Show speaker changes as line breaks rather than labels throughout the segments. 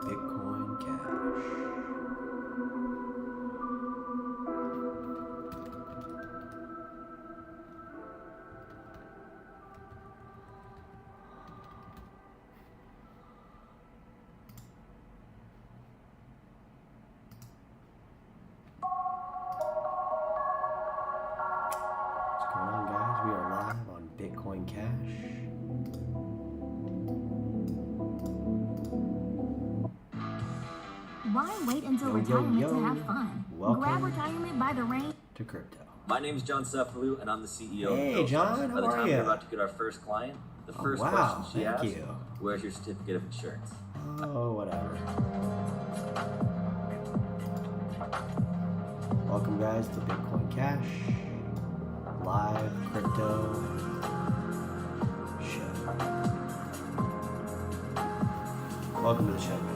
Bitcoin Cash. What's going on, guys? We are live on Bitcoin Cash.
Why wait until retirement to have fun?
Welcome
Grab retirement by the reins
to crypto.
My name is John Cephalou, and I'm the CEO
Hey,
of
John,
By the
how are
time
you?
we're about to get our first client, the first
wow,
question she
thank
asks,
you.
where's your certificate of insurance?
Oh, whatever. Welcome, guys, to Bitcoin Cash, live crypto show. Welcome to the show, guys.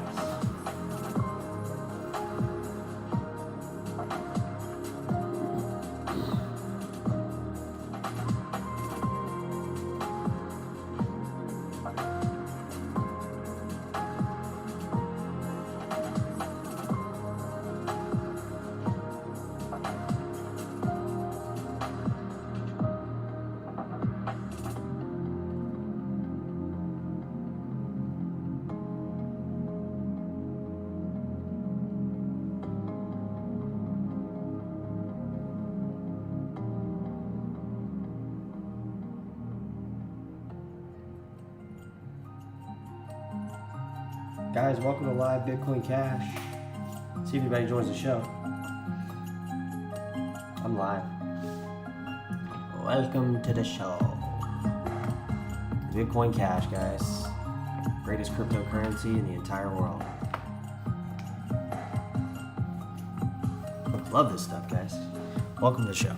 Guys, welcome to live Bitcoin Cash. See if anybody joins the show. I'm live. Welcome to the show. Bitcoin Cash, guys. Greatest cryptocurrency in the entire world. Love this stuff, guys. Welcome to the show.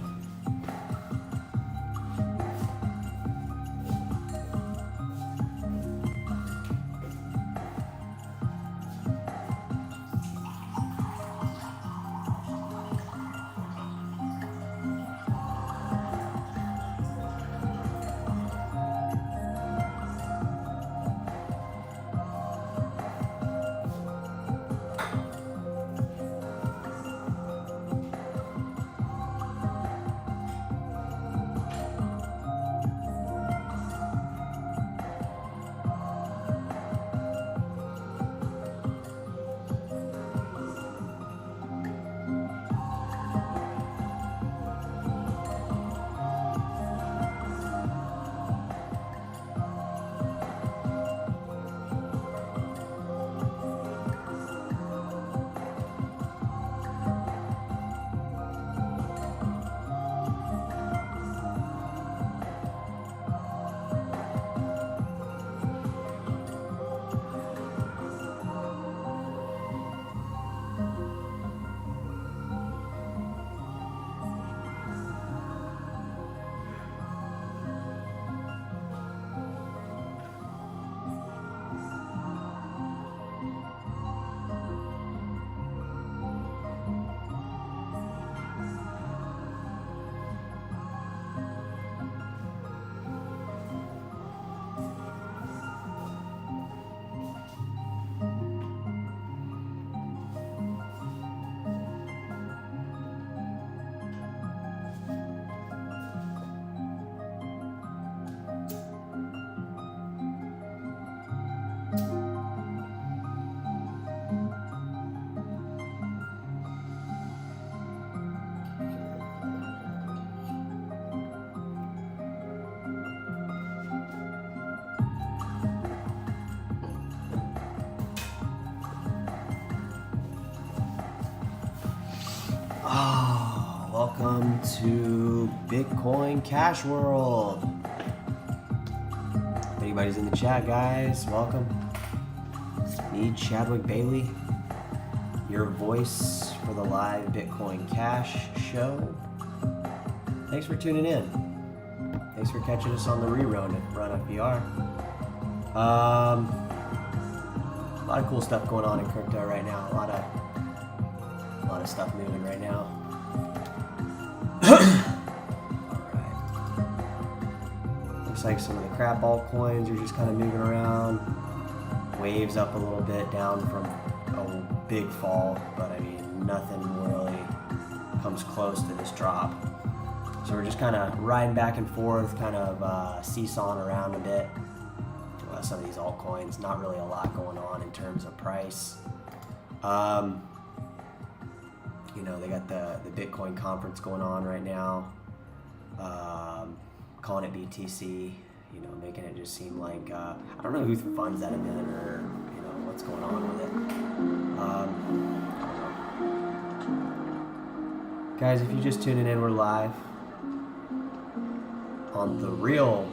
Welcome to Bitcoin Cash World. If anybody's in the chat, guys, welcome. Need Chadwick Bailey, your voice for the live Bitcoin Cash show. Thanks for tuning in. Thanks for catching us on the rerun if you are. A lot of cool stuff going on in crypto right now. A lot of stuff moving right now. Alright. Looks like some of the crap altcoins are just kind of moving around. waves up a little bit down from a big fall, but I mean, nothing really comes close to this drop. So we're just kind of riding back and forth, kind of seesawing around a bit. Some of these altcoins, not really a lot going on in terms of price. You know, they got the Bitcoin conference going on right now, calling it BTC, you know, making it just seem like, I don't know who funds that event or, you know, what's going on with it. Guys, if you're just tuning in, we're live on the real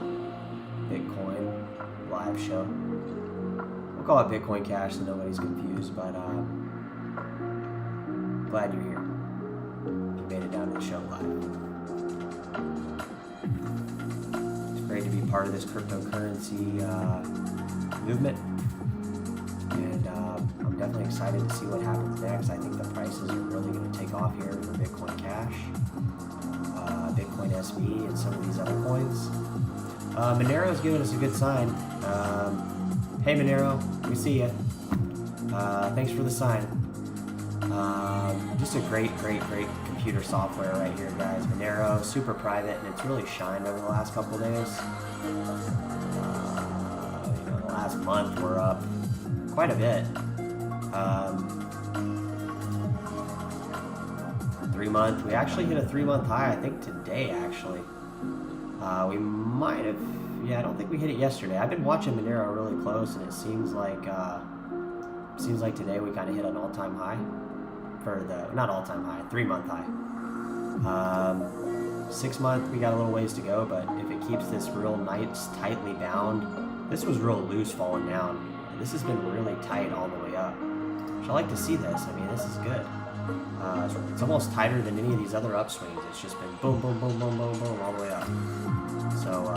Bitcoin live show. We'll call it Bitcoin Cash so nobody's confused, but glad you're here. You made it down to the show live. It's great to be part of this cryptocurrency movement, and I'm definitely excited to see what happens next. I think the prices are really going to take off here for Bitcoin Cash, Bitcoin SV, and some of these other coins. Monero's giving us a good sign. Hey Monero, we see ya. Thanks for the sign. Just a great computer software right here, guys. Monero, super private, and it's really shined over the last couple days. You know, the last month we're up quite a bit. 3 month, we actually hit a 3-month high, I think today actually. We might have, yeah, I don't think we hit it yesterday. I've been watching Monero really close, and it seems like today we kind of hit an all-time high for the, not all-time high, 3-month high. 6 month, we got a little ways to go, but if it keeps this real nice, tightly bound, this was real loose falling down. This has been really tight all the way up. So I like to see this. I mean, this is good. It's almost tighter than any of these other upswings. It's just been boom, boom, boom, boom, boom, boom, all the way up. So,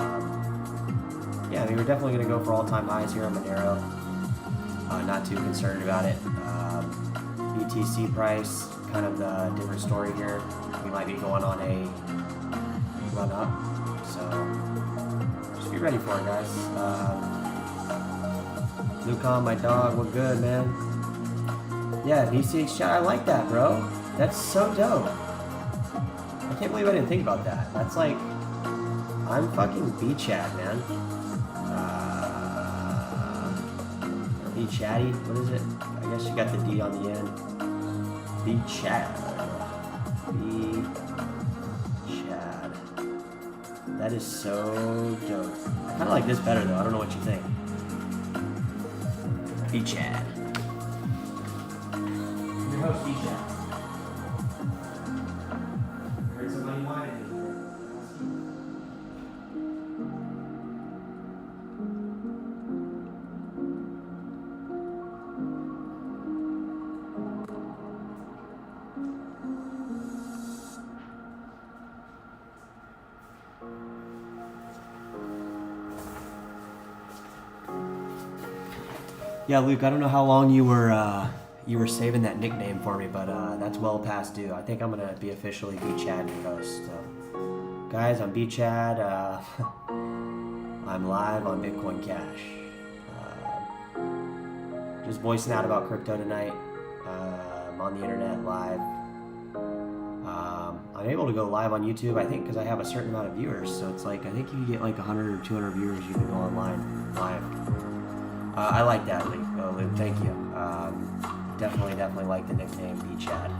yeah, I mean, we're definitely going to go for all-time highs here on Monero. Not too concerned about it. BTC price, kind of the different story here. We might be going on a run up. So, just be ready for it, guys. Lucan, my dog, we're good, man. Yeah, VCH chat, I like that, bro. That's so dope. I can't believe I didn't think about that. That's like, I'm fucking B-chat, man. Or B-chatty, what is it? I guess you got the D on the end. B-chat. B-chat. That is so dope. I kind of like this better, though. I don't know what you think. B-chat. Your host, B-chat. Heard somebody wanted me. Yeah, Luke, I don't know how long you were saving that nickname for me, but that's well past due. I think I'm gonna be officially B-Chad your host. So, guys, I'm B-Chad. I'm live on Bitcoin Cash. Just voicing out about crypto tonight. I'm on the internet live. I'm able to go live on YouTube, I think, because I have a certain amount of viewers. So it's like, I think you get like 100 or 200 viewers, you can go online live. I like that, Luke. Luke, thank you. Definitely like the nickname B-Chad.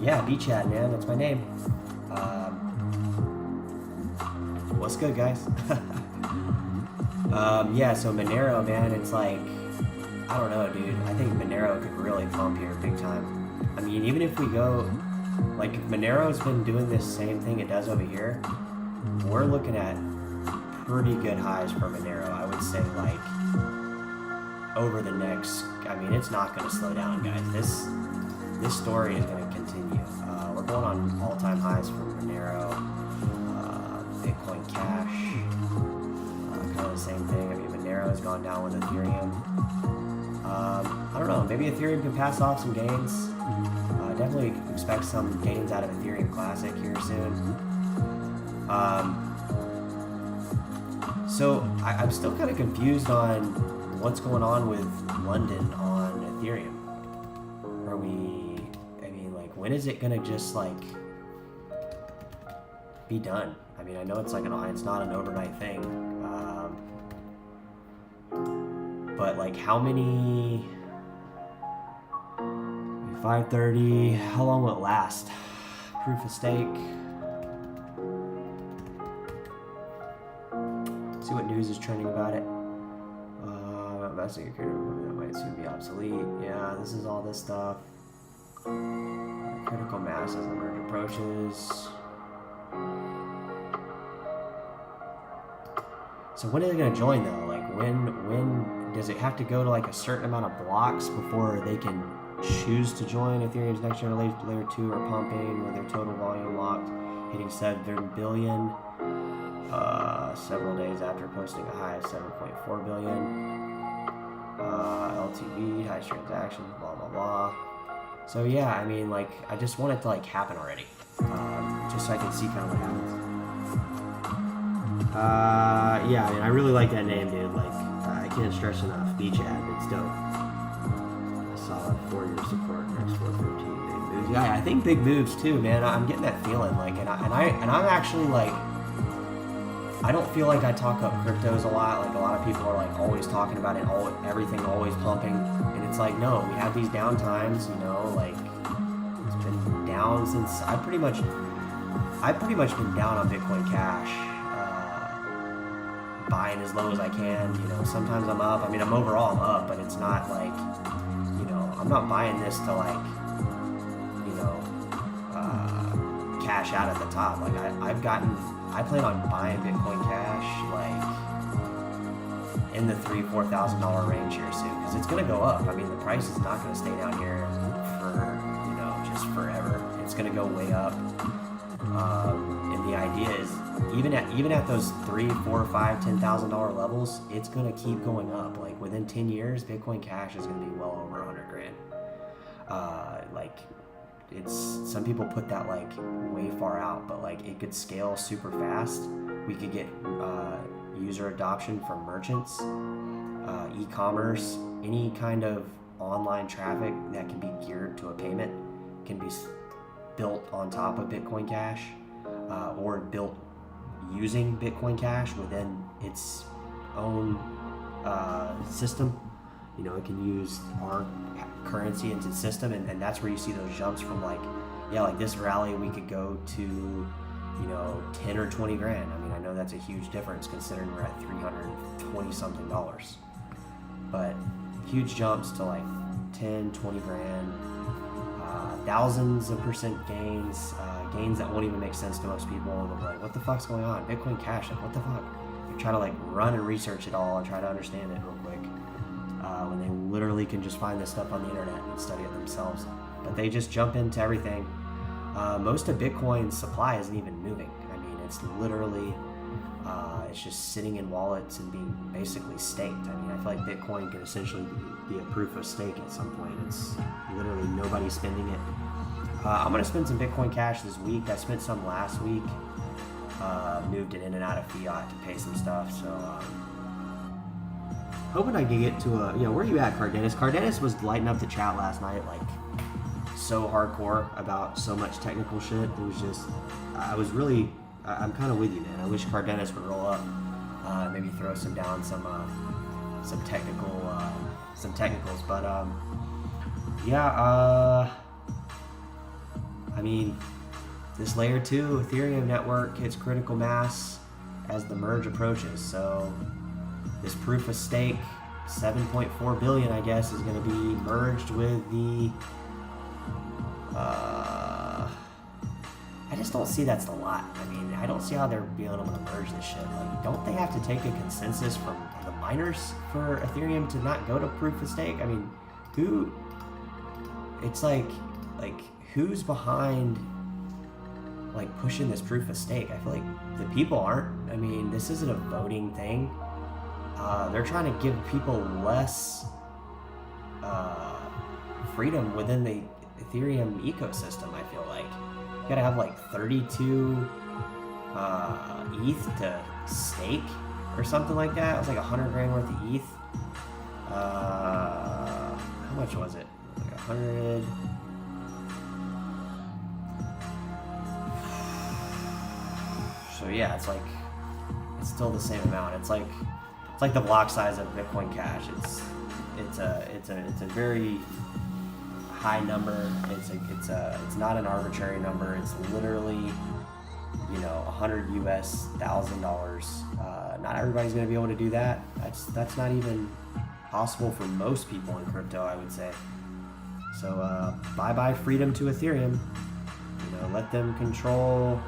Yeah, B-Chad, man, that's my name. What's good, guys? Yeah, so Monero, man, it's like, I don't know, dude. I think Monero could really pump here big time. I mean, even if we go, like, if Monero's been doing this same thing it does over here, we're looking at pretty good highs for Monero. I would say, like, over the next, I mean, it's not going to slow down, guys. This story is going to continue. We're going on all-time highs for Monero, Bitcoin Cash, kind of the same thing. I mean, Monero has gone down with Ethereum. I don't know, maybe Ethereum can pass off some gains. Definitely expect some gains out of Ethereum Classic here soon. So I'm still kind of confused on what's going on with London on Ethereum? Are we, I mean, like, when is it gonna just, like, be done? I mean, I know it's like it's not an overnight thing, but like, how many? 5:30. How long will it last? Proof of stake. See what news is trending about it. Investing a creator that might soon be obsolete. Yeah, this is all this stuff. Critical mass as the merge approaches. So when are they going to join though? Like when does it have to go to like a certain amount of blocks before they can choose to join Ethereum's next generation layer 2 are pumping with their total volume locked, hitting 7 billion several days after posting a high of 7.4 billion. LTV, highest transactions, blah blah blah. So yeah, I mean, like, I just want it to like happen already, just so I can see kind of what happens. Yeah, I mean, I really like that name, dude. Like, I can't stress enough. ℚ𝕗, it's dope. Solid 4-year support, next 415 big moves. Yeah, I think big moves too, man. I'm getting that feeling, like, and I'm actually like, I don't feel like I talk up cryptos a lot. Like, a lot of people are like always talking about it, everything always pumping, and it's like, no, we have these down times, you know, like, it's been down since I've pretty much been down on Bitcoin Cash, buying as low as I can, you know. Sometimes I'm up. I mean, I'm up, but it's not like, you know, I'm not buying this to like, you know, cash out at the top. Like, I plan on buying Bitcoin Cash like in the $3,000-$4,000 range here soon, because it's gonna go up. I mean, the price is not gonna stay down here for, you know, just forever. It's gonna go way up. And the idea is, even at those $3,000, $4,000, $5,000, $10,000 levels, it's gonna keep going up. Like, within 10 years, Bitcoin Cash is gonna be well over 100 grand. Like, it's, some people put that like way far out, but like, it could scale super fast. We could get user adoption from merchants, e-commerce, any kind of online traffic that can be geared to a payment can be built on top of Bitcoin Cash, or built using Bitcoin Cash within its own system. You know, it can use our currency into the system, and that's where you see those jumps from, like, yeah, like this rally we could go to, you know, 10 or 20 grand. I mean, I know that's a huge difference considering we're at $320 something, but huge jumps to like 10, 20 grand, thousands of percent gains, gains that won't even make sense to most people, and they'll be like, what the fuck's going on? Bitcoin Cash, like, what the fuck? They try to like run and research it all and try to understand it real quick, when they literally can just find this stuff on the internet and study it themselves. But they just jump into everything. Most of Bitcoin's supply isn't even moving. I mean, it's literally, it's just sitting in wallets and being basically staked. I mean, I feel like Bitcoin can essentially be a proof of stake at some point. It's literally nobody spending it. I'm gonna spend some Bitcoin Cash this week. I spent some last week. Moved it in and out of fiat to pay some stuff. So, hoping I can get to a, you know, where are you at, ℚ𝕚? ℚ𝕚 was lighting up the chat last night, like, so hardcore about so much technical shit. It was just, I'm kind of with you, man. I wish ℚ𝕚 would roll up, maybe throw some down, some technicals, but yeah, I mean, this layer 2 Ethereum network hits critical mass as the merge approaches. So this proof of stake, 7.4 billion, I guess, is going to be merged with the, I just don't see that's a lot. I mean, I don't see how they're being able to merge this shit. Like, don't they have to take a consensus from the miners for Ethereum to not go to proof of stake? I mean, it's like who's behind, like, pushing this proof of stake? I feel like the people aren't. I mean, this isn't a voting thing. They're trying to give people less freedom within the Ethereum ecosystem, I feel like. You gotta have like 32 ETH to stake or something like that. It was like 100 grand worth of ETH. How much was it? Like 100. So yeah, it's still the same amount. It's like the block size of Bitcoin Cash. It's a very high number. It's not an arbitrary number. It's literally, $100,000. Not everybody's going to be able to do that. That's not even possible for most people in crypto, I would say. So bye freedom to Ethereum. Let them control.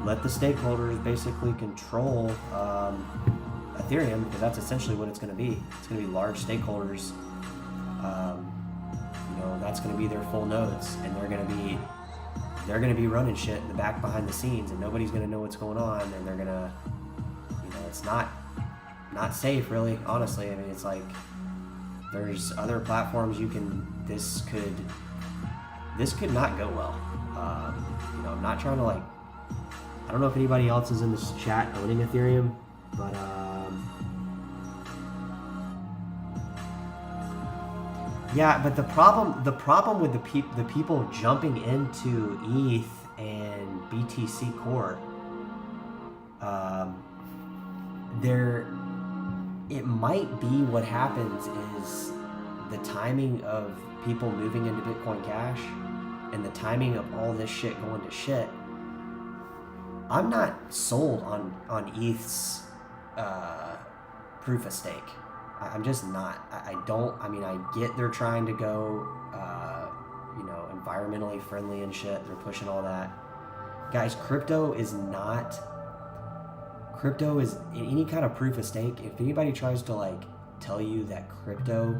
Let the stakeholders basically control Ethereum, because that's essentially what it's going to be. It's going to be large stakeholders. That's going to be their full nodes, and they're going to be running shit in the back behind the scenes, and nobody's going to know what's going on, and they're going to, it's not safe, really. Honestly, I mean, it's like there's other platforms this could not go well. I'm not trying to I don't know if anybody else is in this chat owning Ethereum, but yeah, but the problem with the people jumping into ETH and BTC Core, it might be what happens is the timing of people moving into Bitcoin Cash and the timing of all this shit going to shit. I'm not sold on ETH's proof of stake. I'm just not. I get they're trying to go, environmentally friendly and shit. They're pushing all that. Guys, crypto is any kind of proof of stake. If anybody tries to tell you that crypto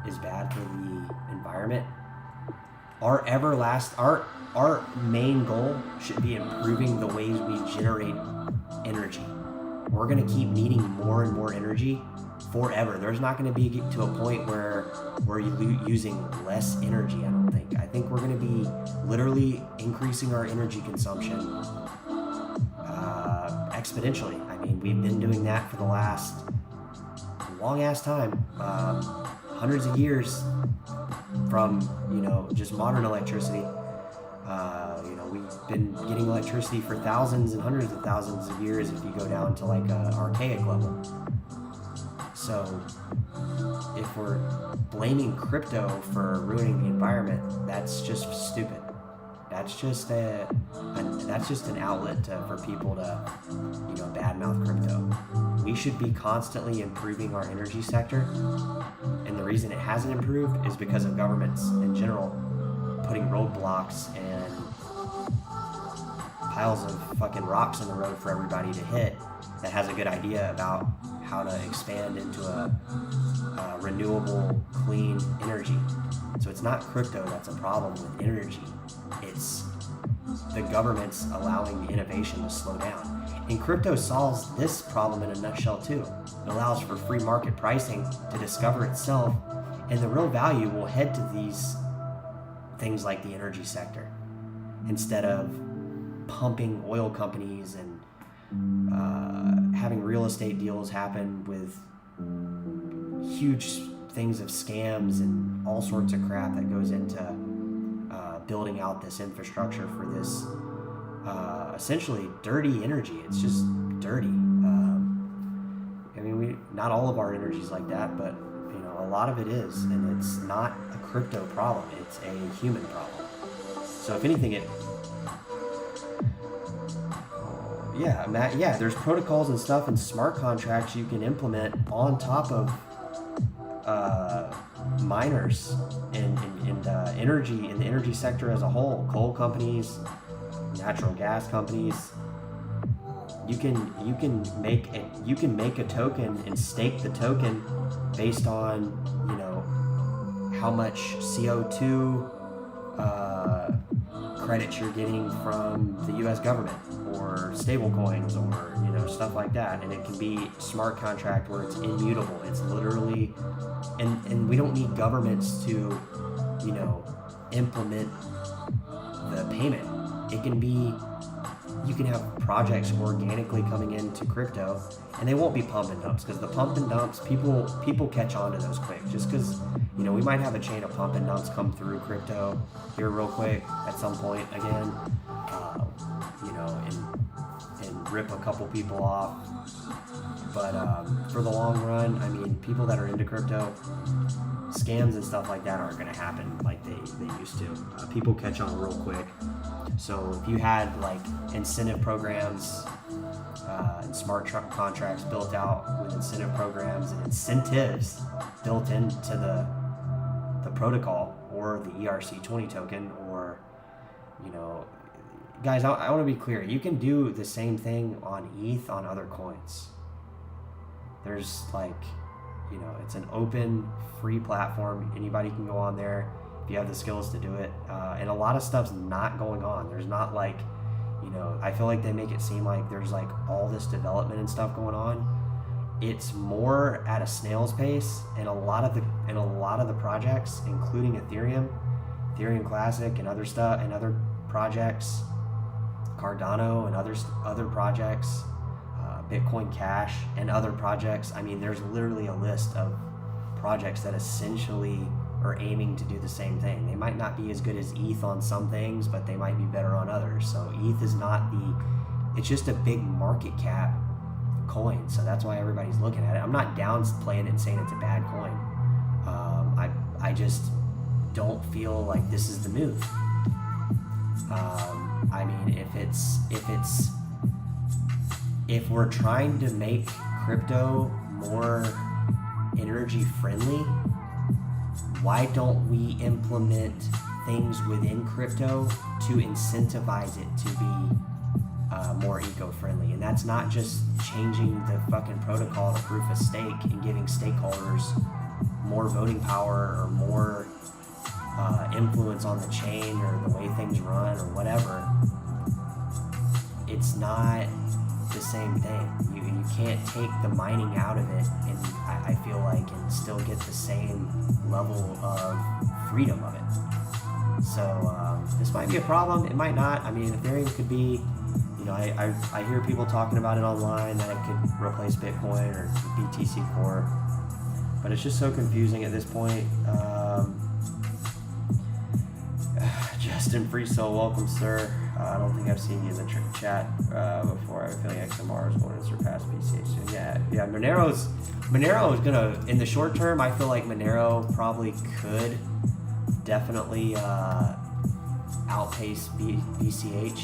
is bad for the environment, our main goal should be improving the ways we generate energy. We're going to keep needing more and more energy forever. There's not going to be to a point where we're using less energy, I don't think. I think we're going to be literally increasing our energy consumption exponentially. I mean, we've been doing that for the last long ass time, hundreds of years from just modern electricity. We've been getting electricity for thousands and hundreds of thousands of years if you go down to an archaic level. So if we're blaming crypto for ruining the environment, that's just stupid. That's just an outlet for people to badmouth crypto. We should be constantly improving our energy sector, and the reason it hasn't improved is because of governments in general putting roadblocks and piles of fucking rocks in the road for everybody to hit that has a good idea about how to expand into a renewable, clean energy. So it's not crypto that's a problem with energy. It's the government's allowing the innovation to slow down. And crypto solves this problem in a nutshell too. It allows for free market pricing to discover itself, and the real value will head to these things like the energy sector, instead of pumping oil companies and having real estate deals happen with huge things of scams and all sorts of crap that goes into building out this infrastructure for this essentially dirty energy. It's just dirty. Not all of our energy is like that, but a lot of it is, and it's not a crypto problem. It's a human problem. So if anything, there's protocols and stuff and smart contracts you can implement on top of miners and energy in the energy sector as a whole. Coal companies, natural gas companies. You can make a token and stake the token based on how much CO2 credits you're getting from the U.S. government, or stable coins, or stuff like that. And it can be smart contract where it's immutable. It's literally, and we don't need governments to implement the payment. It can be, you can have projects organically coming into crypto and they won't be pump and dumps, because the pump and dumps, people catch on to those quick. Just because, you know, we might have a chain of pump and dumps come through crypto here real quick at some point again, you know, and rip a couple people off. But for the long run, I mean, people that are into crypto, scams and stuff like that aren't going to happen like they used to. People catch on real quick. So if you had like incentive programs and smart contracts built out with incentive programs and incentives built into the protocol or the ₡ token, or, you know, guys, I want to be clear. You can do the same thing on ETH on other coins. There's like, you know, it's an open, free platform. Anybody can go on there if you have the skills to do it. And a lot of stuff's not going on. There's not like, you know, I feel like they make it seem like there's like all this development and stuff going on. It's more at a snail's pace, and a lot of the projects, including Ethereum Classic and other stuff, and other projects, Cardano and other projects, Bitcoin Cash and other projects. I mean, there's literally a list of projects that essentially are aiming to do the same thing. They might not be as good as ETH on some things, but they might be better on others. So ETH is not it's just a big market cap coin. So that's why everybody's looking at it. I'm not downplaying it and saying it's a bad coin. I just don't feel like this is the move. I mean, if we're trying to make crypto more energy friendly, why don't we implement things within crypto to incentivize it to be more eco-friendly? And that's not just changing the fucking protocol to proof of stake and giving stakeholders more voting power or more influence on the chain or the way things run or whatever. It's not the same thing. You can't take the mining out of it, and I feel like, and still get the same level of freedom of it. So this might be a problem. It might not. I mean, Ethereum could be, you know, I hear people talking about it online that it could replace Bitcoin or BTC Core, but it's just so confusing at this point. Justin Freesoul, welcome, sir. I don't think I've seen you in the chat before. I have a feeling XMR is going to surpass BCH soon. Yeah. Monero is gonna, in the short term, I feel like Monero probably could definitely outpace BCH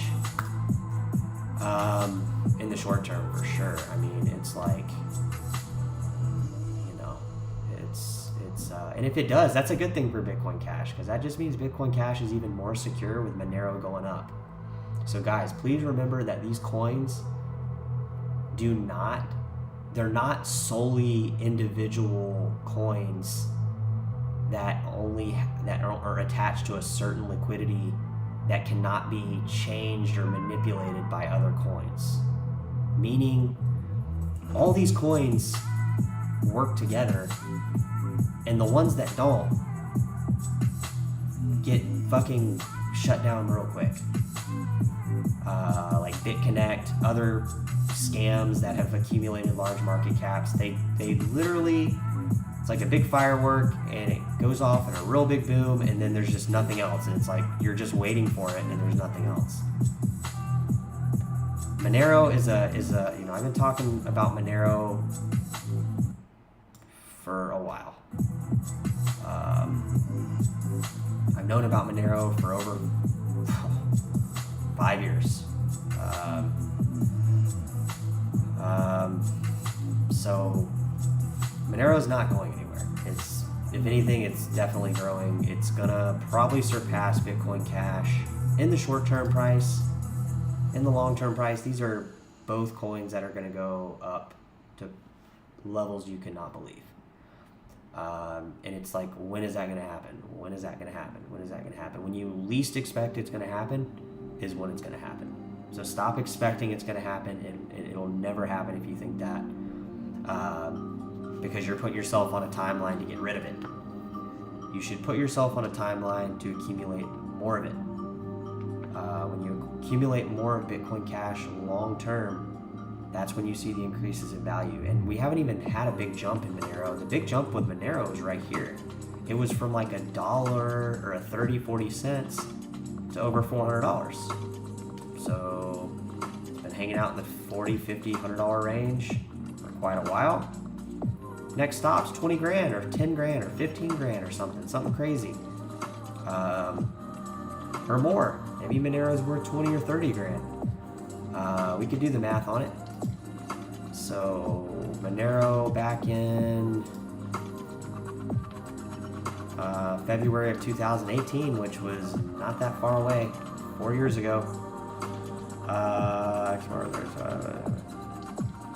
in the short term for sure. I mean, it's like, you know, and if it does, that's a good thing for Bitcoin Cash, because that just means Bitcoin Cash is even more secure with Monero going up. So guys, please remember that these coins they're not solely individual coins that are attached to a certain liquidity that cannot be changed or manipulated by other coins. Meaning, all these coins work together, and the ones that don't get fucking shut down real quick. Like BitConnect, other scams that have accumulated large market caps, they literally, it's like a big firework and it goes off in a real big boom, and then there's just nothing else, and it's like you're just waiting for it and there's nothing else. Monero is a you know, I've been talking about Monero for a while. I've known about Monero for over 5 years. So Monero's not going anywhere. If anything, it's definitely growing. It's gonna probably surpass Bitcoin Cash in the short-term price. In the long-term price, these are both coins that are gonna go up to levels you cannot believe. And it's like, when is that gonna happen? When is that gonna happen? When is that gonna happen? When you least expect it's gonna happen is when it's gonna happen. So stop expecting it's gonna happen, and it'll never happen if you think that. Because you're putting yourself on a timeline to get rid of it. You should put yourself on a timeline to accumulate more of it. When you accumulate more of Bitcoin Cash long term, that's when you see the increases in value. And we haven't even had a big jump in Monero. The big jump with Monero is right here. It was from like $1 or a 30-40 cents to over $400. So it's been hanging out in the $40, $50, $100 range for quite a while. Next stop's 20 grand or 10 grand or 15 grand or something crazy. Or more. Maybe Monero's worth 20 or 30 grand. We could do the math on it. So Monero back in February of 2018, which was not that far away, 4 years ago.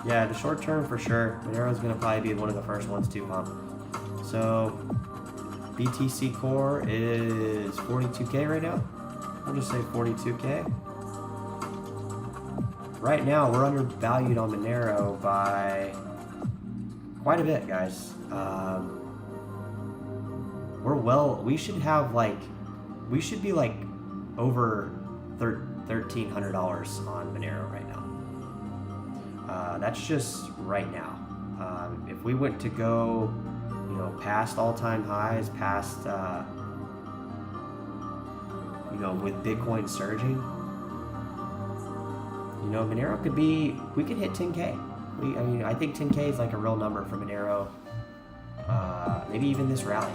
Yeah, the short term for sure. Monero's gonna probably be one of the first ones to pump. So BTC Core is 42K right now. I'll just say 42K. Right now, we're undervalued on Monero by quite a bit, guys. We should be like over $1,300 on Monero right now. That's just right now. If we went to go, past all-time highs, past, with Bitcoin surging, Monero we could hit 10K. I think 10K is like a real number for Monero. Maybe even this rally.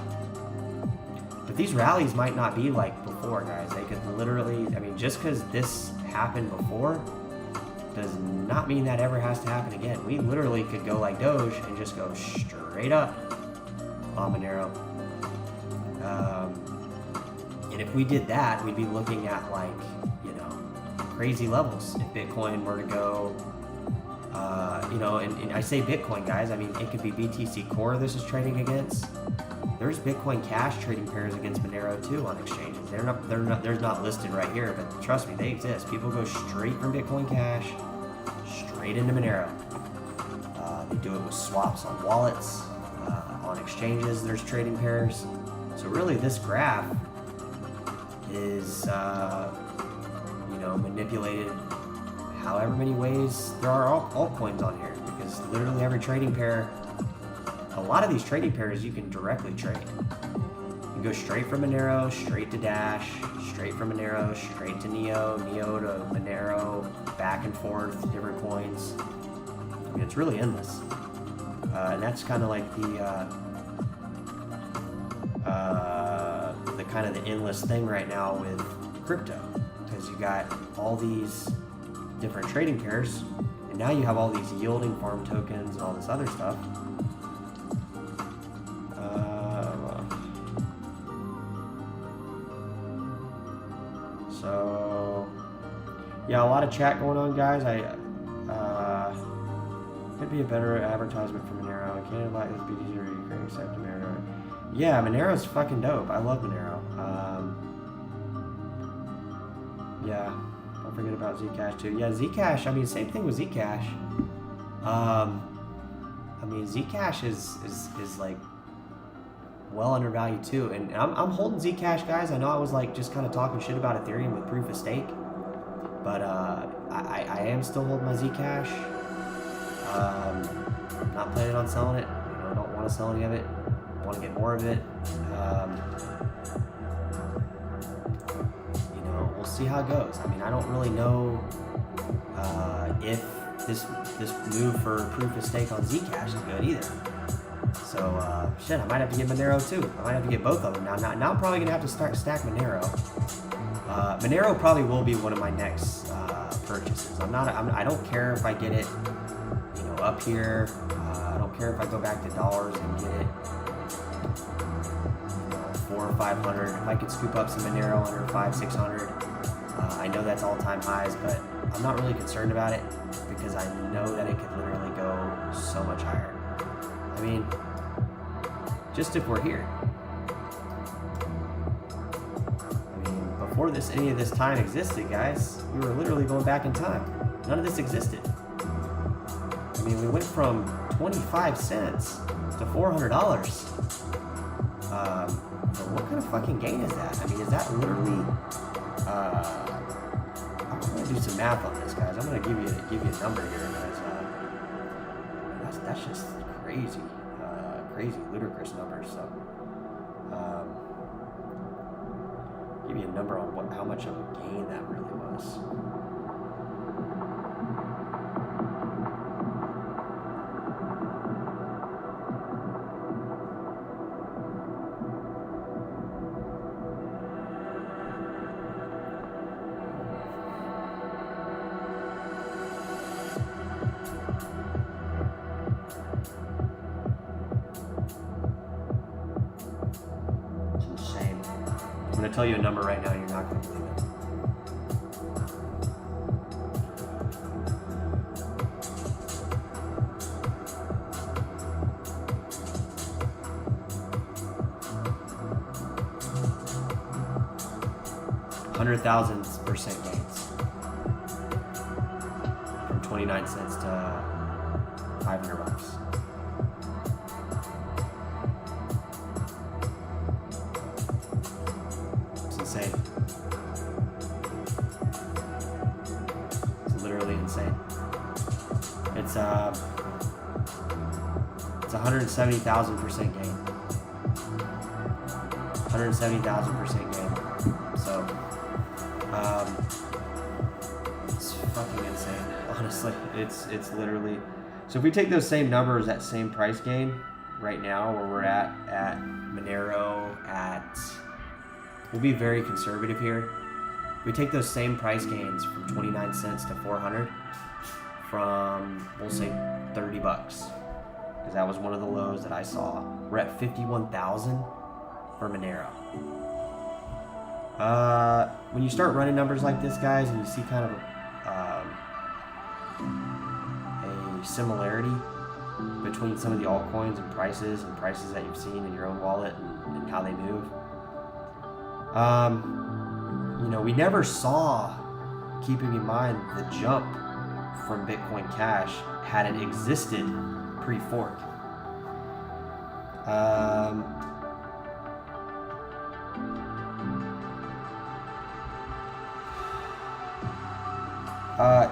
But these rallies might not be like before, guys. They could literally, just because this happened before does not mean that ever has to happen again. We literally could go like Doge and just go straight up on Monero. And if we did that, we'd be looking at like, crazy levels. If Bitcoin were to go, and I say Bitcoin, guys, it could be BTC Core this is trading against. There's Bitcoin Cash trading pairs against Monero too on exchanges. They're not listed right here, but trust me, they exist. People go straight from Bitcoin Cash straight into Monero. They do it with swaps on wallets, on exchanges. There's trading pairs. So really, this graph is manipulated however many ways there are altcoins on here, because literally every trading pair, a lot of these trading pairs you can directly trade. You go straight from Monero, straight to Dash, straight from Monero, straight to Neo, Neo to Monero, back and forth, different coins. It's really endless. And that's kind of like the kind of the endless thing right now with crypto, because you got all these different trading pairs, and now you have all these yielding farm tokens and all this other stuff. So yeah, a lot of chat going on, guys. Could be a better advertisement for Monero. I can't invite this BTC or Ukraine except Monero. Yeah, Monero's fucking dope. I love Monero. Yeah, don't forget about Zcash too. Yeah, Zcash, same thing with Zcash. Zcash is like well undervalued too. And I'm holding Zcash, guys. I know I was like just kind of talking shit about Ethereum with proof of stake, but I am still holding my Zcash. Not planning on selling it. I don't want to sell any of it. Want to get more of it. We'll see how it goes. I don't really know if this move for proof of stake on Zcash is good either. So shit, I might have to get Monero too. I might have to get both of them now. Now I'm probably gonna have to start stack Monero. Monero probably will be one of my next purchases. I don't care if I get it, up here. I don't care if I go back to dollars and get it, 400 or 500. If I could scoop up some Monero under 500-600, I know that's all-time highs, but I'm not really concerned about it because I know that it could literally go so much higher. Just if we're here. Before any of this time existed, guys, we were literally going back in time. None of this existed. We went from 25 cents to $400. What kind of fucking gain is that? Is that literally, I don't really gonna do some math on this, guys. I'm gonna give you a number here, guys. That's just crazy, crazy, ludicrous numbers. So, give you a number on how much of a gain that really was. I'm going to tell you a number right now, you're not going to believe it. $100,000% gains. From 29 cents to $500. Insane. It's literally insane. It's 170,000% gain. 170,000% gain. So, it's fucking insane. Honestly, it's literally. So if we take those same numbers, that same price gain right now, where we're at Monero, we'll be very conservative here. We take those same price gains from 29 cents to 400 from, we'll say, $30, because that was one of the lows that I saw. We're at 51,000 for Monero. When you start running numbers like this, guys, and you see kind of a similarity between some of the altcoins and prices that you've seen in your own wallet and how they move. You know, we never saw, keeping in mind the jump from Bitcoin Cash had it existed pre-fork.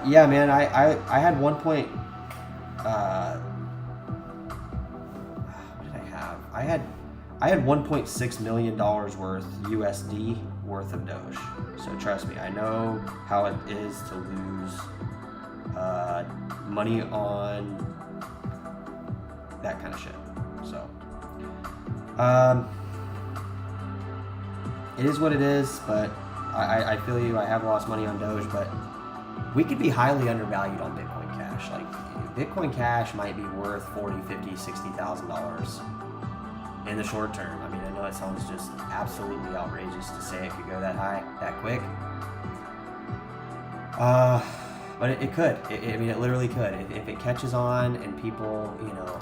Yeah, man, I had one point. What did I have? I had $1.6 million worth USD worth of Doge. So trust me, I know how it is to lose money on that kind of shit. So it is what it is, but I feel you. I have lost money on Doge, but we could be highly undervalued on Bitcoin Cash. Like, Bitcoin Cash might be worth $40,000, $50,000, $60,000 in the short term. I mean, I know it sounds just absolutely outrageous to say it could go that high, that quick. But it could. I mean, it literally could. If it catches on and people, you know,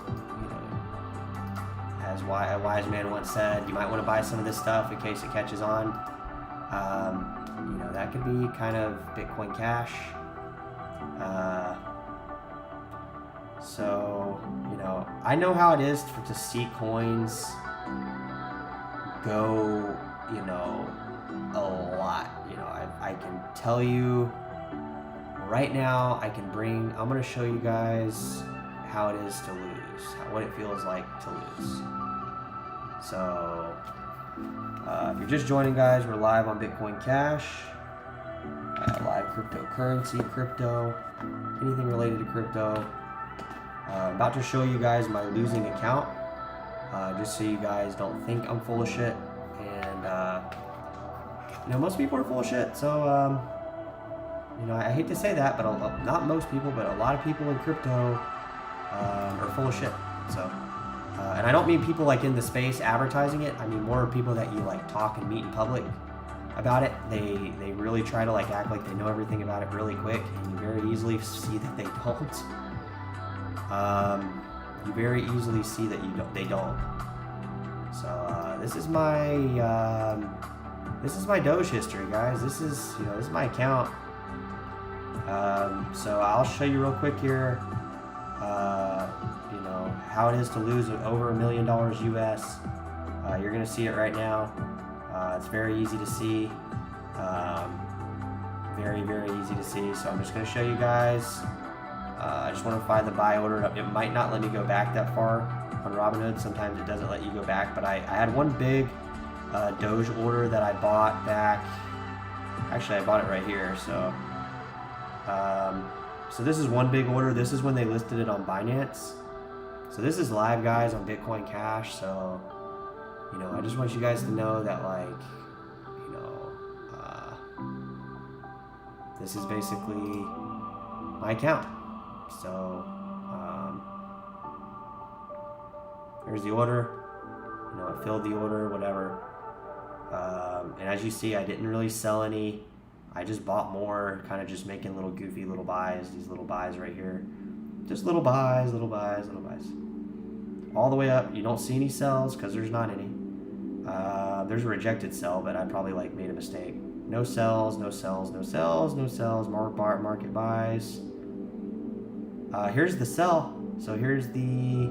as a wise man once said, you might want to buy some of this stuff in case it catches on. You know, that could be kind of Bitcoin Cash. So, you know, I know how it is to see coins go, you know, a lot. You know, I can tell you right now, I'm going to show you guys how it is to lose, what it feels like to lose. So, if you're just joining, guys, we're live on Bitcoin Cash, live cryptocurrency, crypto, anything related to crypto. I'm about to show you guys my losing account, just so you guys don't think I'm full of shit. And, you know, most people are full of shit, so, you know, I hate to say that, but not most people, but a lot of people in crypto are full of shit. So, and I don't mean people like in the space advertising it. I mean more people that you like talk and meet in public about it. They really try to like act like they know everything about it really quick, and you very easily see that they don't. You very easily see that they don't. So this is my Doge history, guys. This is my account. So I'll show you real quick here, you know, how it is to lose over $1 million US. You're gonna see it right now. It's very easy to see. very, very easy to see. So I'm just going to show you guys. I just want to find the buy order. It might not let me go back that far on Robinhood. Sometimes it doesn't let you go back, but I had one big Doge order that I bought back. Actually, I bought it right here. So so this is one big order. This is when they listed it on Binance. So this is live, guys, on Bitcoin Cash. So, you know, I just want you guys to know that, like, you know, this is basically my account. So, here's the order. You know, I filled the order, whatever. And as you see, I didn't really sell any. I just bought more, kind of just making little goofy little buys. These little buys right here. Just little buys, little buys, little buys. All the way up. You don't see any sells because there's not any. There's a rejected sell, but I probably like made a mistake. No sells, no sells, no sells, no sells. Market buys. Here's the sell. So here's the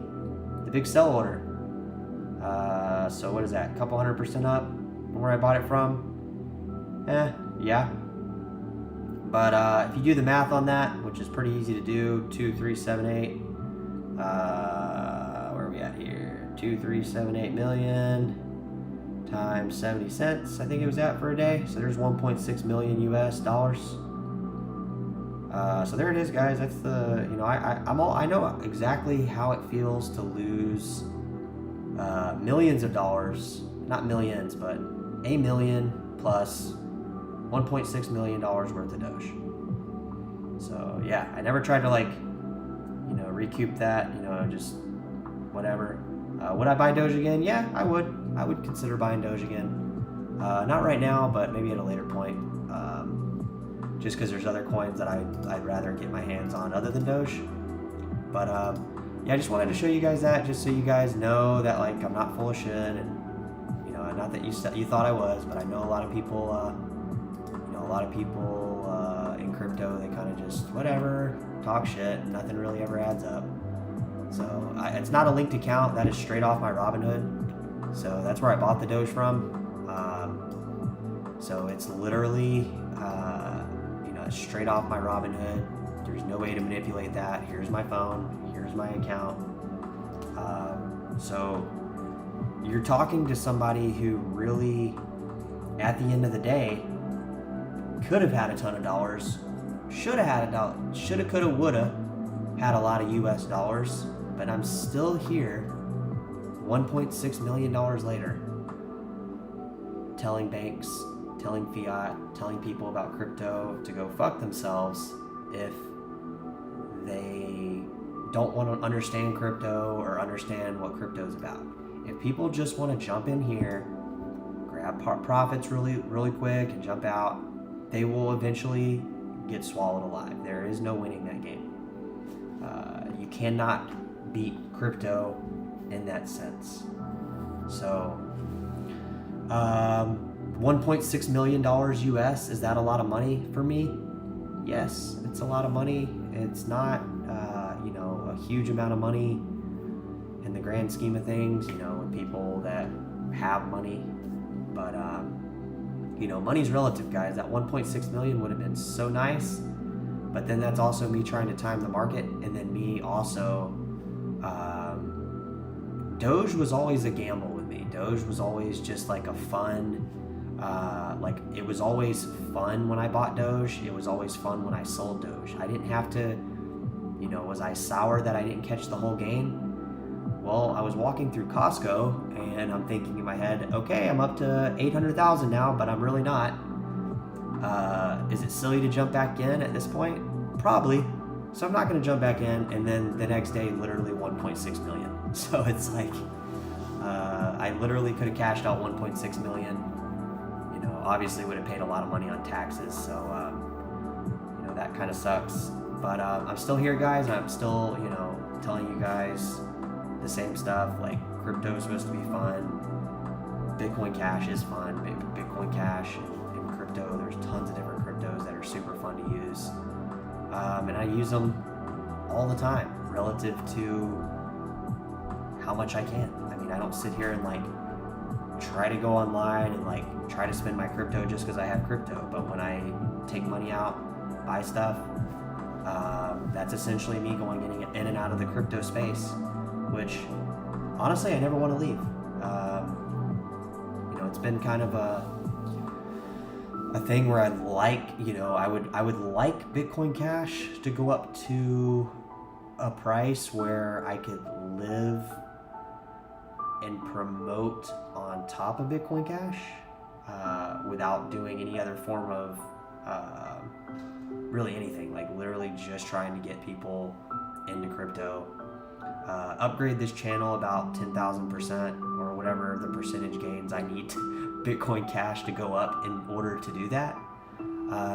big sell order. So what is that? A couple 100% up from where I bought it from? Yeah. But if you do the math on that, which is pretty easy to do, 2,378. Where are we at here? 2,378 million times 70 cents. I think it was at for a day. So there's 1.6 million US dollars. So there it is, guys. That's the, you know, I know exactly how it feels to lose millions of dollars, not millions, but $1 million plus $1.6 million worth of Doge. So yeah, I never tried to, like, you know, recoup that, you know, just whatever. Would I buy Doge again? Yeah, I would. I would consider buying Doge again. Not right now, but maybe at a later point. Just because there's other coins that I'd rather get my hands on other than Doge. But yeah, I just wanted to show you guys that, just so you guys know that, like, I'm not full of shit, and, you know, not that you thought I was, but I know a lot of people, you know, a lot of people in crypto, they kind of just whatever, talk shit, and nothing really ever adds up. So it's not a linked account. That is straight off my Robinhood. So that's where I bought the Doge from. So it's literally, you know, straight off my Robinhood. There's no way to manipulate that. Here's my phone. Here's my account. So you're talking to somebody who really, at the end of the day, could have had a ton of dollars, should have had shoulda, coulda, woulda, had a lot of US dollars, but I'm still here, $1.6 million later, telling banks, telling fiat, telling people about crypto to go fuck themselves if they don't want to understand crypto or understand what crypto is about. If people just want to jump in here, grab profits really quick and jump out, they will eventually get swallowed alive. There is no winning that game. You cannot beat crypto in that sense. So, $1.6 million US, is that a lot of money for me? Yes, it's a lot of money. It's not, you know, a huge amount of money in the grand scheme of things, you know, with people that have money. But, you know, money's relative, guys. That 1.6 million would have been so nice, but then that's also me trying to time the market, and then me also, Doge was always a gamble with me. Doge was always just like a fun, like, it was always fun when I bought Doge. It was always fun when I sold Doge. I didn't have to, you know, was I sour that I didn't catch the whole game? Well, I was walking through Costco, and I'm thinking in my head, okay, I'm up to 800,000 now, but I'm really not. Is it silly to jump back in at this point? Probably. So I'm not going to jump back in, and then the next day, literally 1.6 million. So it's like, I literally could have cashed out 1.6 million. You know, obviously would have paid a lot of money on taxes, so, you know, that kind of sucks. But I'm still here, guys. I'm still, you know, telling you guys the same stuff. Like, crypto is supposed to be fun. Bitcoin Cash is fun. Bitcoin Cash and crypto, there's tons of different cryptos that are super fun to use. And I use them all the time relative to how much I can. I mean, I don't sit here and, like, try to go online and like try to spend my crypto just because I have crypto. But when I take money out, buy stuff, that's essentially me getting in and out of the crypto space, which honestly I never want to leave. You know, it's been kind of a thing where I'd like, you know, I would like Bitcoin Cash to go up to a price where I could live and promote on top of Bitcoin Cash without doing any other form of really anything, like literally just trying to get people into crypto. Upgrade this channel about 10,000% or whatever the percentage gains I need Bitcoin Cash to go up in order to do that.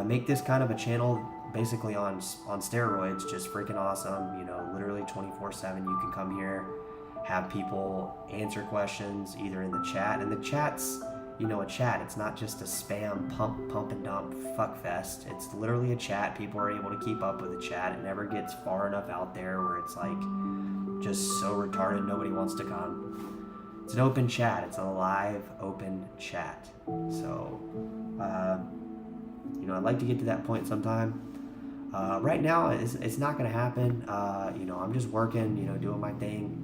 Make this kind of a channel basically on steroids, just freaking awesome. You know, literally 24/7 you can come here, have people answer questions either in the chat. And the chat's, you know, a chat. It's not just a spam pump and dump fuck fest. It's literally a chat. People are able to keep up with the chat. It never gets far enough out there where it's like just so retarded nobody wants to come. It's an open chat. It's a live open chat. So, you know, I'd like to get to that point sometime. Right now, it's not going to happen. You know, I'm just working, you know, doing my thing.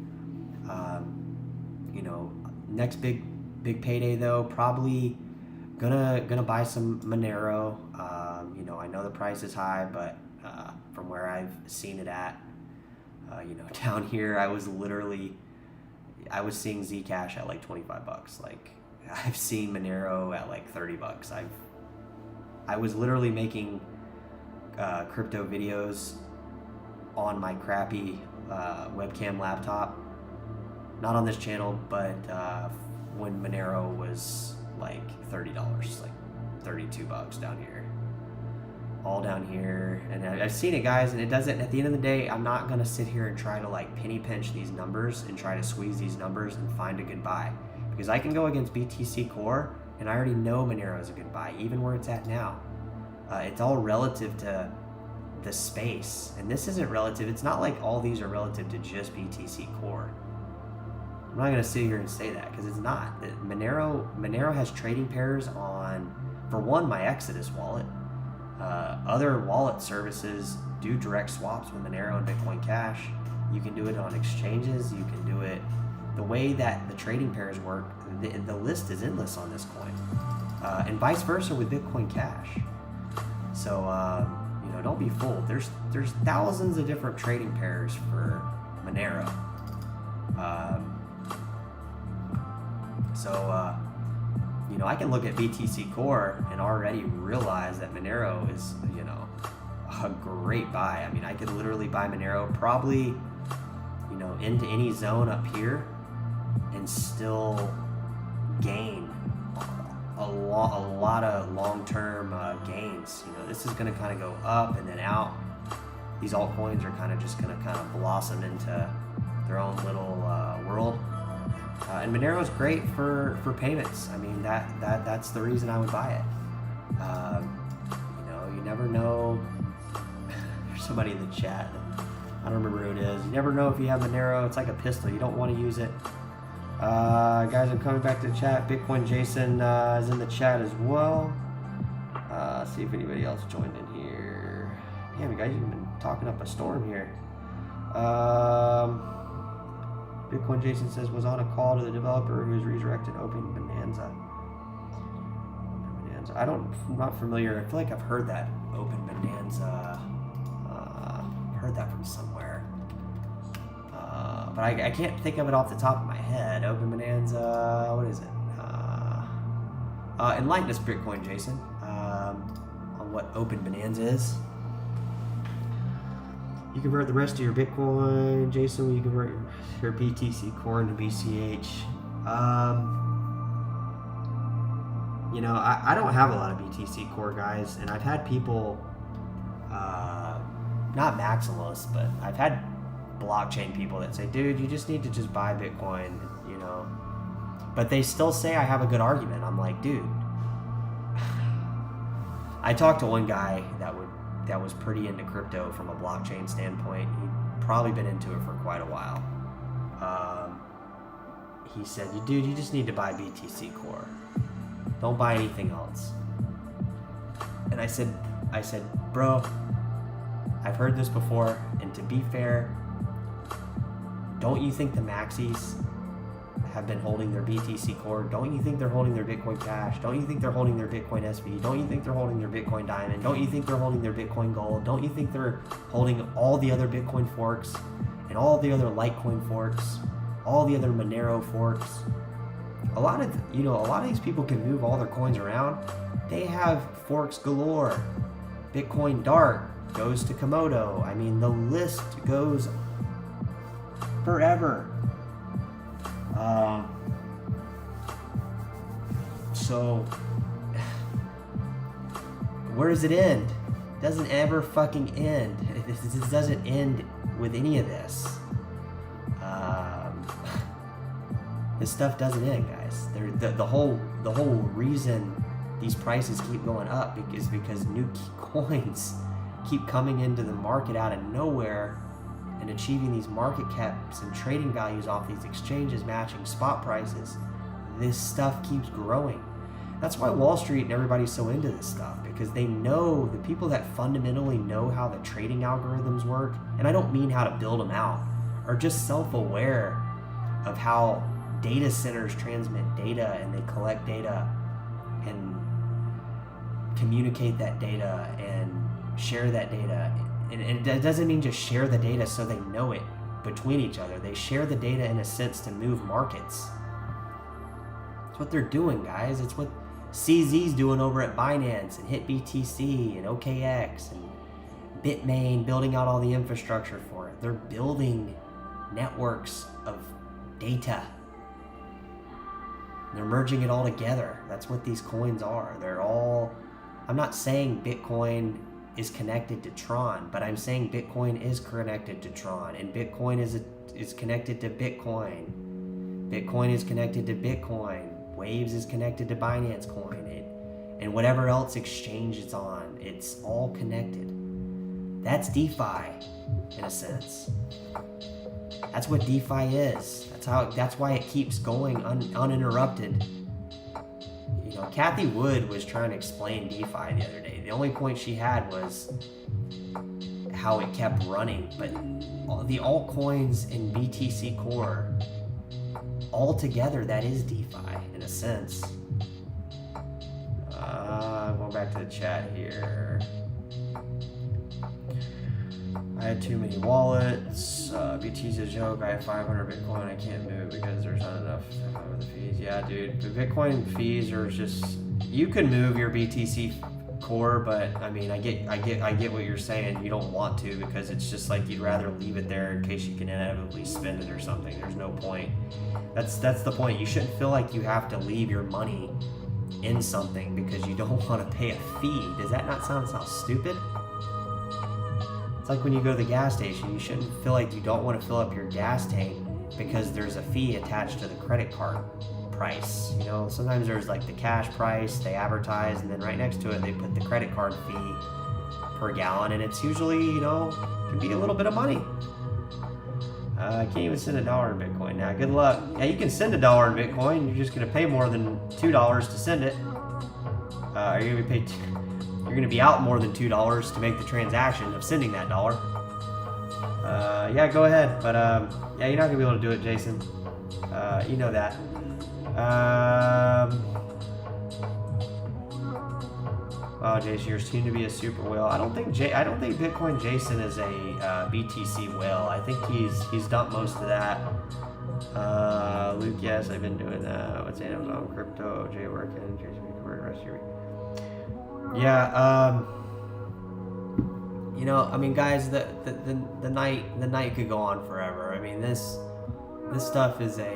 You know, next big payday though, probably gonna buy some Monero. You know, I know the price is high, but from where I've seen it at, you know, down here, I was seeing Zcash at like 25 bucks. Like, I've seen Monero at like 30 bucks. I was literally making crypto videos on my crappy webcam laptop, not on this channel, but when Monero was like $30, like 32 bucks down here, all down here. And I've seen it, guys, and it doesn't, at the end of the day, I'm not gonna sit here and try to like penny pinch these numbers and try to squeeze these numbers and find a good buy, because I can go against BTC Core and I already know Monero is a good buy, even where it's at now. It's all relative to the space, and this isn't relative. It's not like all these are relative to just BTC Core. I'm not gonna sit here and say that, because it's not. Monero has trading pairs on, for one, my Exodus wallet. Other wallet services do direct swaps with Monero and Bitcoin Cash. You can do it on exchanges. You can do it the way that the trading pairs work. The list is endless on this coin, and vice versa with Bitcoin Cash. So you know, don't be fooled. There's thousands of different trading pairs for Monero. So you know, I can look at BTC Core and already realize that Monero is, you know, a great buy. I mean, I could literally buy Monero probably, you know, into any zone up here and still gain a lot of long-term gains. You know, this is going to kind of go up and then out. These altcoins are kind of just going to kind of blossom into their own little world. And Monero is great for payments. I mean, that's the reason I would buy it. You know, you never know. There's somebody in the chat. I don't remember who it is. You never know if you have Monero. It's like a pistol. You don't want to use it. Guys, I'm coming back to the chat. Bitcoin Jason is in the chat as well. See if anybody else joined in here. Damn, guys, you've been talking up a storm here. Bitcoin Jason says, was on a call to the developer who's resurrected ℚ𝕚𝕚𝕚. I'm not familiar. I feel like I've heard that ℚ𝕚𝕚𝕚. Heard that from somewhere. But I can't think of it off the top of my head. ℚ𝕚𝕚𝕚, what is it? Enlighten us, Bitcoin Jason, on what ℚ𝕚𝕚𝕚 is. You convert the rest of your Bitcoin, Jason, when you convert your BTC Core into BCH. You know, I don't have a lot of BTC Core, guys, and I've had people, not maximalists, but I've had blockchain people that say, dude, you just need to just buy Bitcoin, you know. But they still say I have a good argument. I'm like, dude. I talked to one guy that was pretty into crypto from a blockchain standpoint. He'd probably been into it for quite a while. he said, dude, you just need to buy BTC Core. Don't buy anything else. And I said, bro, I've heard this before, and to be fair, don't you think the maxis have been holding their BTC Core? Don't you think they're holding their Bitcoin Cash? Don't you think they're holding their Bitcoin SV? Don't you think they're holding their Bitcoin Diamond? Don't you think they're holding their Bitcoin Gold? Don't you think they're holding all the other Bitcoin forks and all the other Litecoin forks, all the other Monero forks? A lot of these people can move all their coins around. They have forks galore. Bitcoin Dark goes to Komodo. I mean, the list goes forever. So where does it end? It doesn't ever fucking end. This doesn't end with any of this. This stuff doesn't end, guys. The whole reason these prices keep going up is because new coins keep coming into the market out of nowhere and achieving these market caps and trading values off these exchanges matching spot prices. This stuff keeps growing. That's why Wall Street and everybody's so into this stuff, because they know, the people that fundamentally know how the trading algorithms work, and I don't mean how to build them out, are just self-aware of how data centers transmit data and they collect data and communicate that data and share that data. And it doesn't mean just share the data so they know it between each other. They share the data in a sense to move markets. That's what they're doing, guys. It's what CZ's doing over at Binance and HitBTC and OKX and Bitmain, building out all the infrastructure for it. They're building networks of data. They're merging it all together. That's what these coins are. They're all, I'm not saying Bitcoin is connected to Tron, but I'm saying Bitcoin is connected to Tron, and Bitcoin is connected to Bitcoin. Bitcoin is connected to Bitcoin. Waves is connected to Binance Coin, and whatever else exchange it's on. It's all connected. That's DeFi, in a sense. That's what DeFi is. That's why it keeps going uninterrupted. You know, Kathy Wood was trying to explain DeFi the other day. The only point she had was how it kept running, but the altcoins in BTC Core, all together, that is DeFi in a sense. Going back to the chat here. I had too many wallets. BT's a joke. I have 500 Bitcoin. I can't move because there's not enough to cover the fees. Yeah, dude. The Bitcoin fees are just. You can move your BTC Core, but I mean, I get what you're saying. You don't want to because it's just like you'd rather leave it there in case you can inevitably spend it or something. There's no point. That's the point. You shouldn't feel like you have to leave your money in something because you don't want to pay a fee. Does that not sound stupid? It's like when you go to the gas station, you shouldn't feel like you don't want to fill up your gas tank because there's a fee attached to the credit card price. You know, sometimes there's like the cash price they advertise, and then right next to it they put the credit card fee per gallon, and it's usually, you know, can be a little bit of money. I can't even send $1 in Bitcoin now. Good luck. Yeah, you can send $1 in Bitcoin. You're just gonna pay more than $2 to send it. You're gonna be out more than $2 to make the transaction of sending that dollar. Yeah, go ahead, but yeah, you're not gonna be able to do it, Jason. You know that. Wow, Jason, you're soon to be a super whale. I don't think Bitcoin Jason is a BTC whale. I think he's dumped most of that. Luke, yes, I've been doing that. What's Amazon crypto? Jay working. Jason, rest of your week. Yeah, you know, I mean, guys, the night could go on forever. I mean, this stuff is a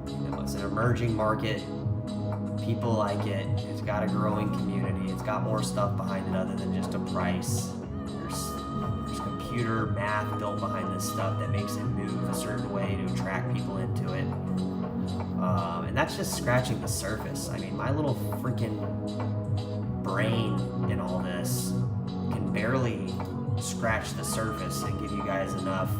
you know, it's an emerging market. People like it. It's got a growing community. It's got more stuff behind it other than just a price. There's computer math built behind this stuff that makes it move a certain way to attract people into it. And that's just scratching the surface. I mean, my little freaking brain in all this can barely scratch the surface and give you guys enough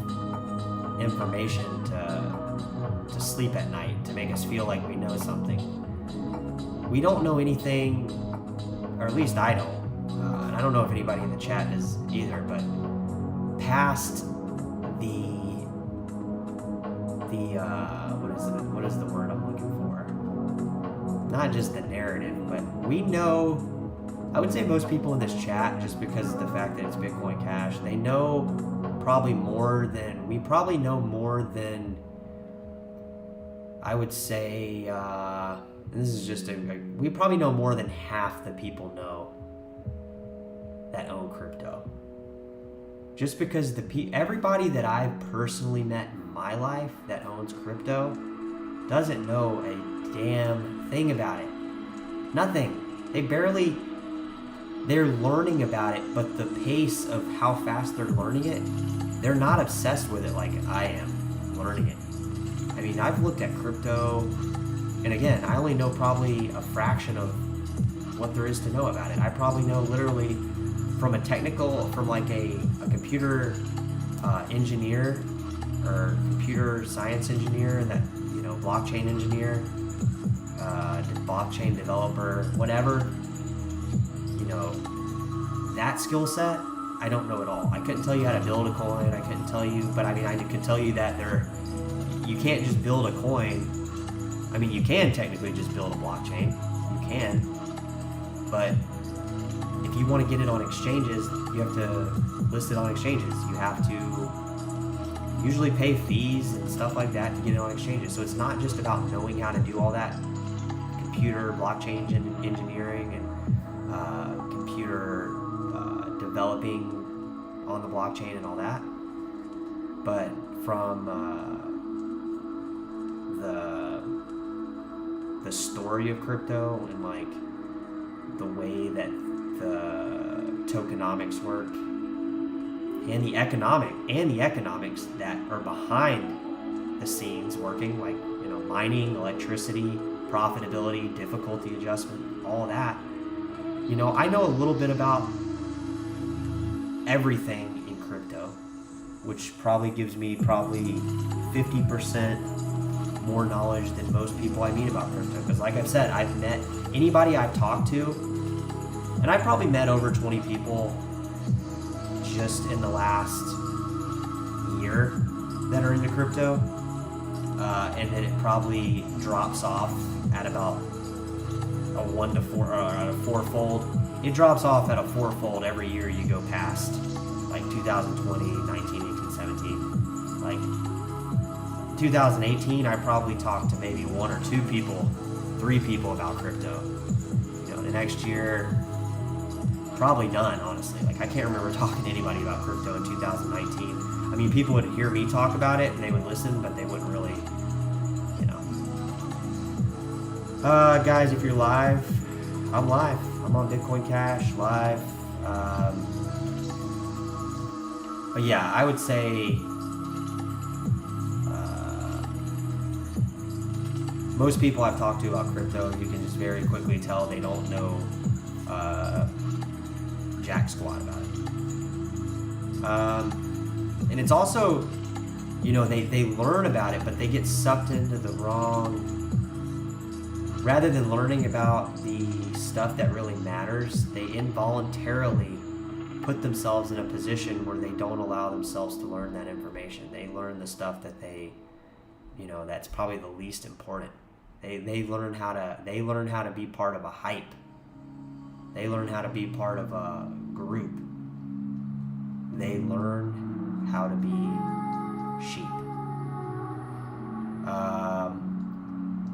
information to sleep at night, to make us feel like we know something. We don't know anything, or at least I don't. And I don't know if anybody in the chat does either, but past the what is the word I'm looking for? Not just the narrative, but we know, I would say most people in this chat, just because of the fact that it's Bitcoin Cash, they know probably more than, we probably know more than, I would say, this is just we probably know more than half the people know that own crypto. Just because everybody that I've personally met in my life that owns crypto doesn't know a damn thing about it. Nothing. They're learning about it, but the pace of how fast they're learning it, they're not obsessed with it like I am learning it. I mean, I've looked at crypto, and again, I only know probably a fraction of what there is to know about it. I probably know literally from a computer engineer or computer science engineer, that, you know, blockchain engineer, blockchain developer, whatever, you know, that skill set, I don't know at all. I couldn't tell you how to build a coin. I couldn't tell you, but I mean, I could tell you that you can't just build a coin. I mean, you can technically just build a blockchain. You can, but if you want to get it on exchanges, you have to list it on exchanges. You have to usually pay fees and stuff like that to get it on exchanges. So it's not just about knowing how to do all that computer blockchain engineering and computer developing on the blockchain and all that, but from the story of crypto and like the way that the tokenomics work and the economics that are behind the scenes working, like, you know, mining, electricity, profitability, difficulty adjustment, all that. You know, I know a little bit about everything in crypto, which probably gives me 50% more knowledge than most people I meet about crypto. Because like I've said, I've met anybody I've talked to, and I've probably met over 20 people just in the last year that are into crypto, and then it probably drops off at about a 1 to 4 or a fourfold. It drops off at a fourfold every year you go past, like 2020, 19, 18, 17. Like 2018, I probably talked to maybe 1 or 2 people, 3 people about crypto. You know, the next year, probably none, honestly. Like, I can't remember talking to anybody about crypto in 2019. I mean, people would hear me talk about it and they would listen, but they wouldn't really, you know. Guys, if you're live, I'm live. I'm on Bitcoin Cash live. But yeah, I would say most people I've talked to about crypto, you can just very quickly tell they don't know jack squat about it. And it's also, you know, they learn about it, but they get sucked into the wrong, rather than learning about the stuff that really matters, they involuntarily put themselves in a position where they don't allow themselves to learn that information. They learn the stuff that they, you know, that's probably the least important. They learn how to be part of a hype. They learn how to be part of a group. They learn how to be sheep.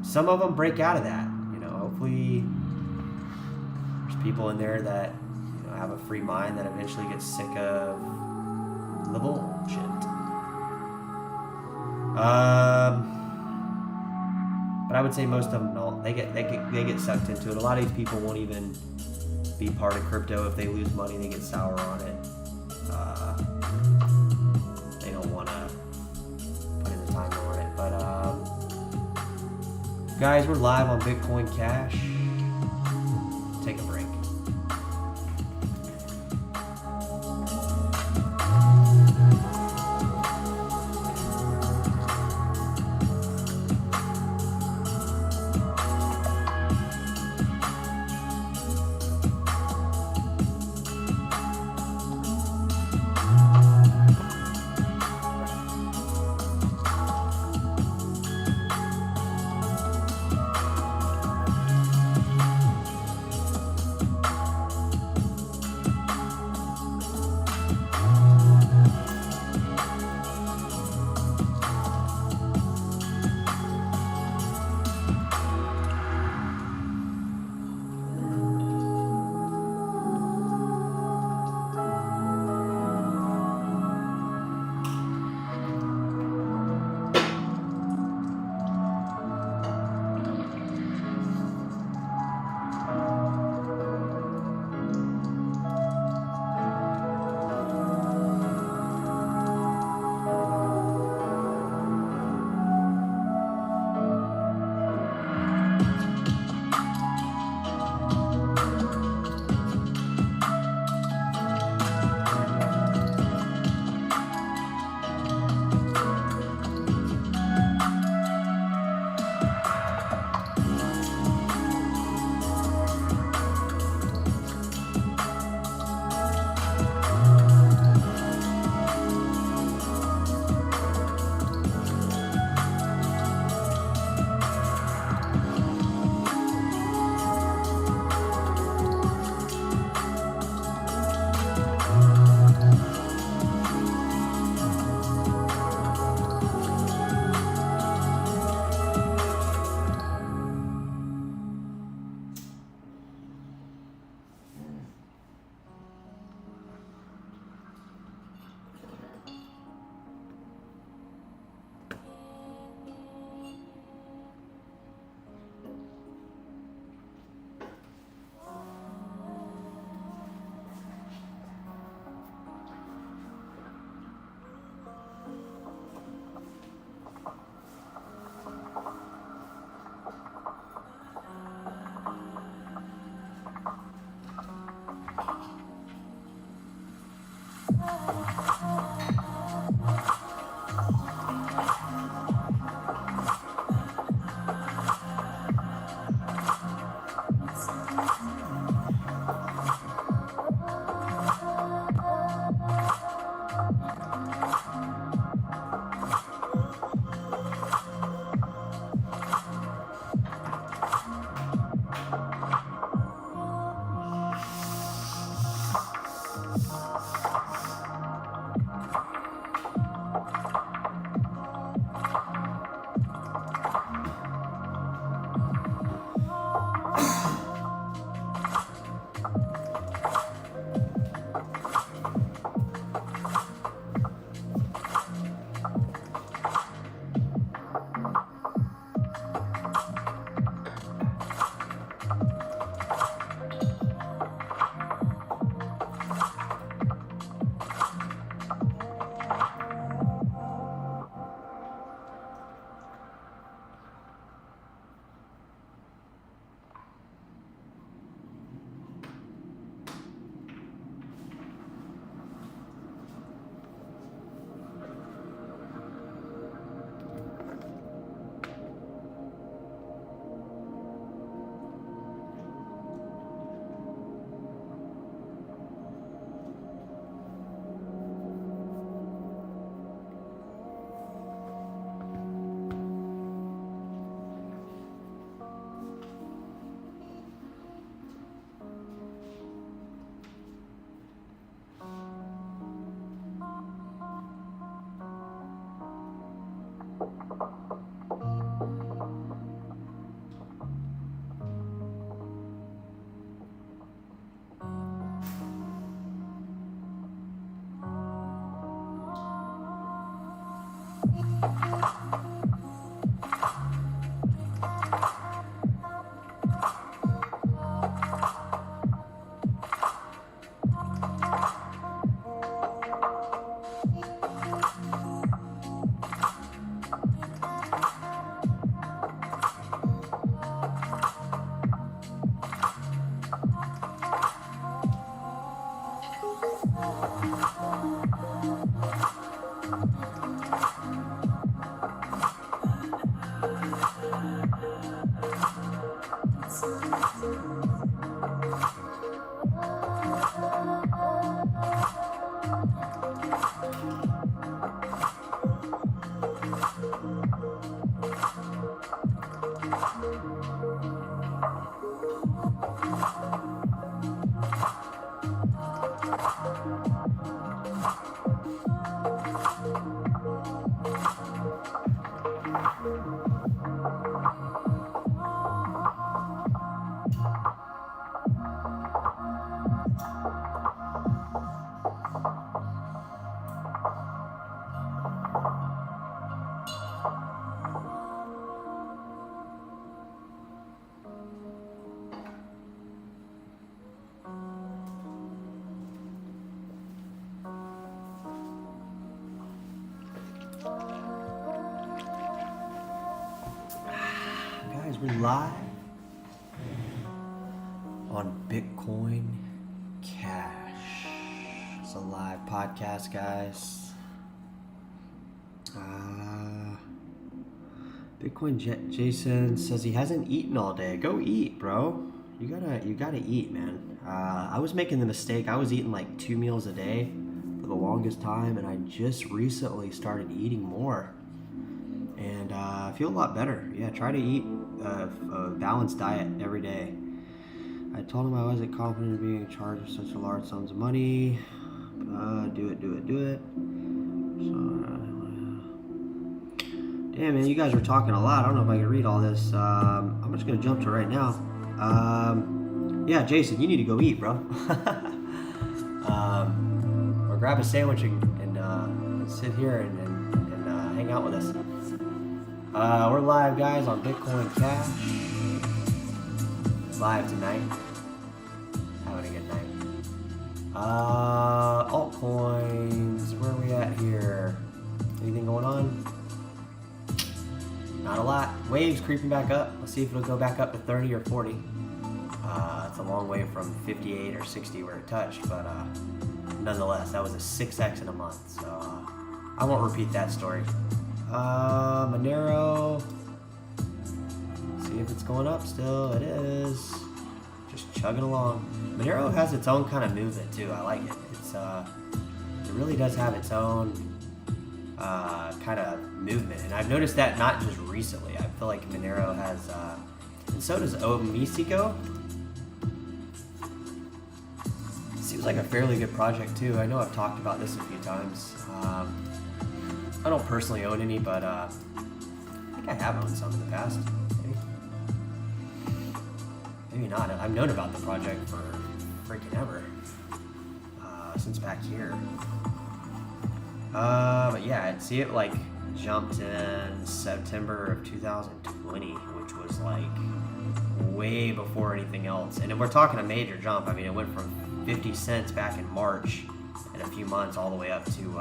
Some of them break out of that. You know, hopefully there's people in there that, you know, have a free mind that eventually gets sick of the bullshit. But I would say most of them don't. They get sucked into it. A lot of these people won't even be part of crypto. If they lose money, they get sour on it. They don't want to put in the time to learn it. But guys, we're live on Bitcoin Cash. Take a break. We're live on Bitcoin Cash. It's a live podcast, guys. Jason says he hasn't eaten all day. Go eat, bro. You gotta eat, man. I was making the mistake. I was eating like 2 meals a day for the longest time, and I just recently started eating more. And I feel a lot better. Yeah, try to eat a balanced diet every day. I told him I wasn't confident in being in charge of such a large sums of money. Do it. So, damn, man, you guys were talking a lot. I don't know if I can read all this. I'm just gonna jump to right now. Yeah, Jason, you need to go eat, bro. Or grab a sandwich and sit here and hang out with us. We're live, guys, on Bitcoin Cash. Live tonight. Having a good night. Altcoins. Where are we at here? Anything going on? Not a lot. Waves creeping back up. Let's see if it'll go back up to 30 or 40. It's a long way from 58 or 60 where it touched, but nonetheless, that was a 6x in a month. So I won't repeat that story. Monero. See if it's going up still. It is. Just chugging along. Monero has its own kind of movement too. I like it. It really does have its own kind of movement, and I've noticed that not just recently. I feel like Monero has, and so does ₚᵝ Seems like a fairly good project too. I know I've talked about this a few times. I don't personally own any, but I think I have owned some in the past. Maybe not. I've known about the project for freaking ever, since back here. But yeah, see it like jumped in September of 2020, which was like way before anything else. And we're talking a major jump. I mean, it went from 50 cents back in March in a few months all the way up to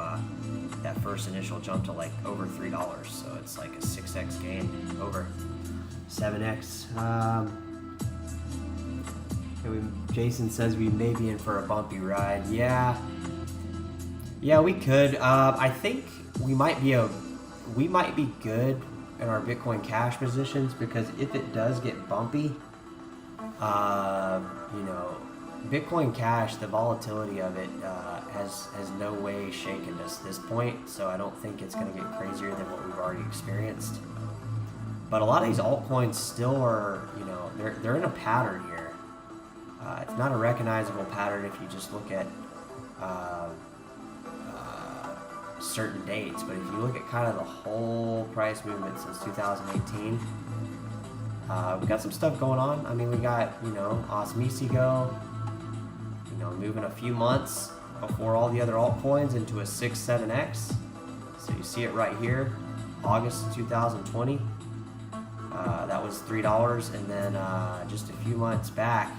that first initial jump to like over $3. So it's like a 6x gain, over 7x. Jason says we may be in for a bumpy ride. Yeah, we could. I think we might be good in our Bitcoin Cash positions, because if it does get bumpy, Bitcoin Cash, the volatility of it has no way shaken us this point, so I don't think it's going to get crazier than what we've already experienced. But a lot of these altcoins still are, they're in a pattern here. It's not a recognizable pattern if you just look at certain dates, but if you look at kind of the whole price movement since 2018, we've got some stuff going on. I mean, we got, ₚ moving a few months before all the other altcoins into a 6-7x. So you see it right here, August 2020. That was $3, and then just a few months back,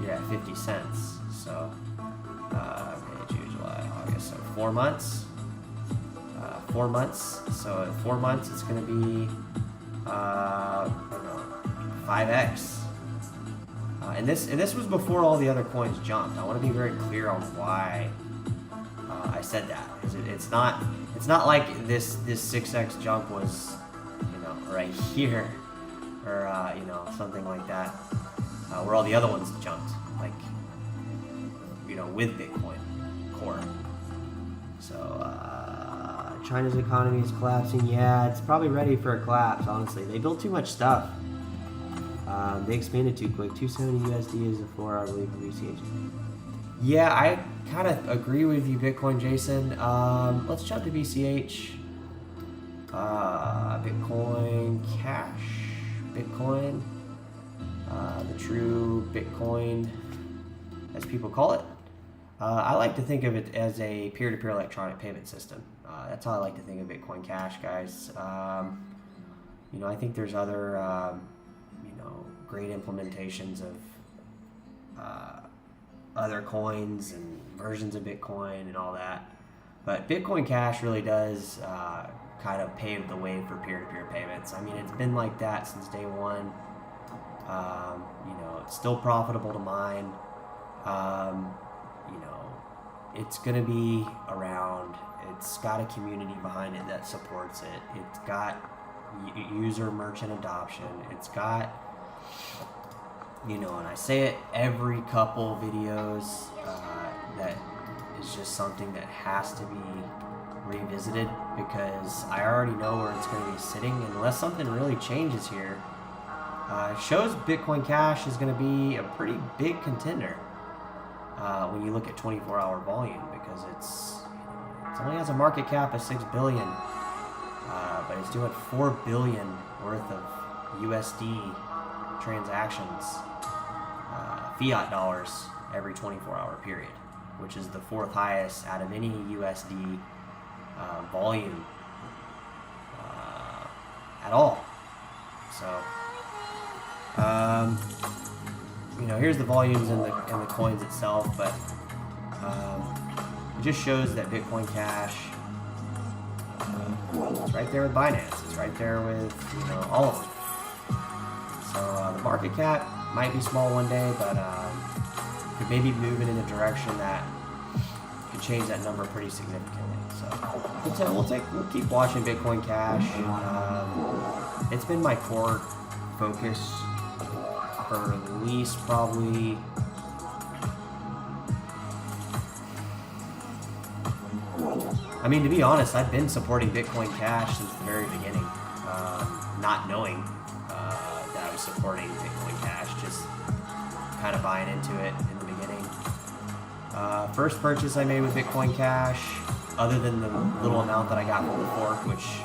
you're at 50 cents. So May, June, July, August. So 4 months. 4 months. So in 4 months, it's going to be I don't know, 5x. And this was before all the other coins jumped. I want to be very clear on why I said that. It's not like this 6x jump was, you know, right here, or you know, something like that, where all the other ones jumped, like, you know, with Bitcoin Core. So China's economy is collapsing. Yeah, it's probably ready for a collapse. Honestly, they built too much stuff. They expanded too quick. 270 USD is the floor, I believe, for BCH. Yeah, I kind of agree with you, Bitcoin Jason. Let's jump to BCH. Bitcoin Cash. Bitcoin. The true Bitcoin, as people call it. I like to think of it as a peer-to-peer electronic payment system. That's how I like to think of Bitcoin Cash, guys. You know, I think there's other, you know, great implementations of other coins and versions of Bitcoin and all that. But Bitcoin Cash really does kind of pave the way for peer-to-peer payments. I mean, it's been like that since day one. You know, it's still profitable to mine. You know, it's going to be around. It's got a community behind it that supports it. It's got user merchant adoption. It's got, you know, and I say it every couple videos, that is just something that has to be revisited, because I already know where it's going to be sitting, and unless something really changes here, it shows Bitcoin Cash is going to be a pretty big contender when you look at 24-hour volume, because it's, you know, it only has a market cap of $6 billion, but it's doing $4 billion worth of USD transactions, fiat dollars, every 24-hour period, which is the 4th highest out of any USD volume at all. So, you know, here's the volumes in the coins itself, but it just shows that Bitcoin Cash, it's right there with Binance. It's right there with, you know, all of them. So the market cap might be small one day, but could maybe move it in a direction that could change that number pretty significantly. So we'll keep watching Bitcoin Cash. It's been my core focus for at least probably, I mean, to be honest, I've been supporting Bitcoin Cash since the very beginning, not knowing that I was supporting Bitcoin Cash, just kind of buying into it in the beginning. First purchase I made with Bitcoin Cash, other than the little amount that I got from the fork, which,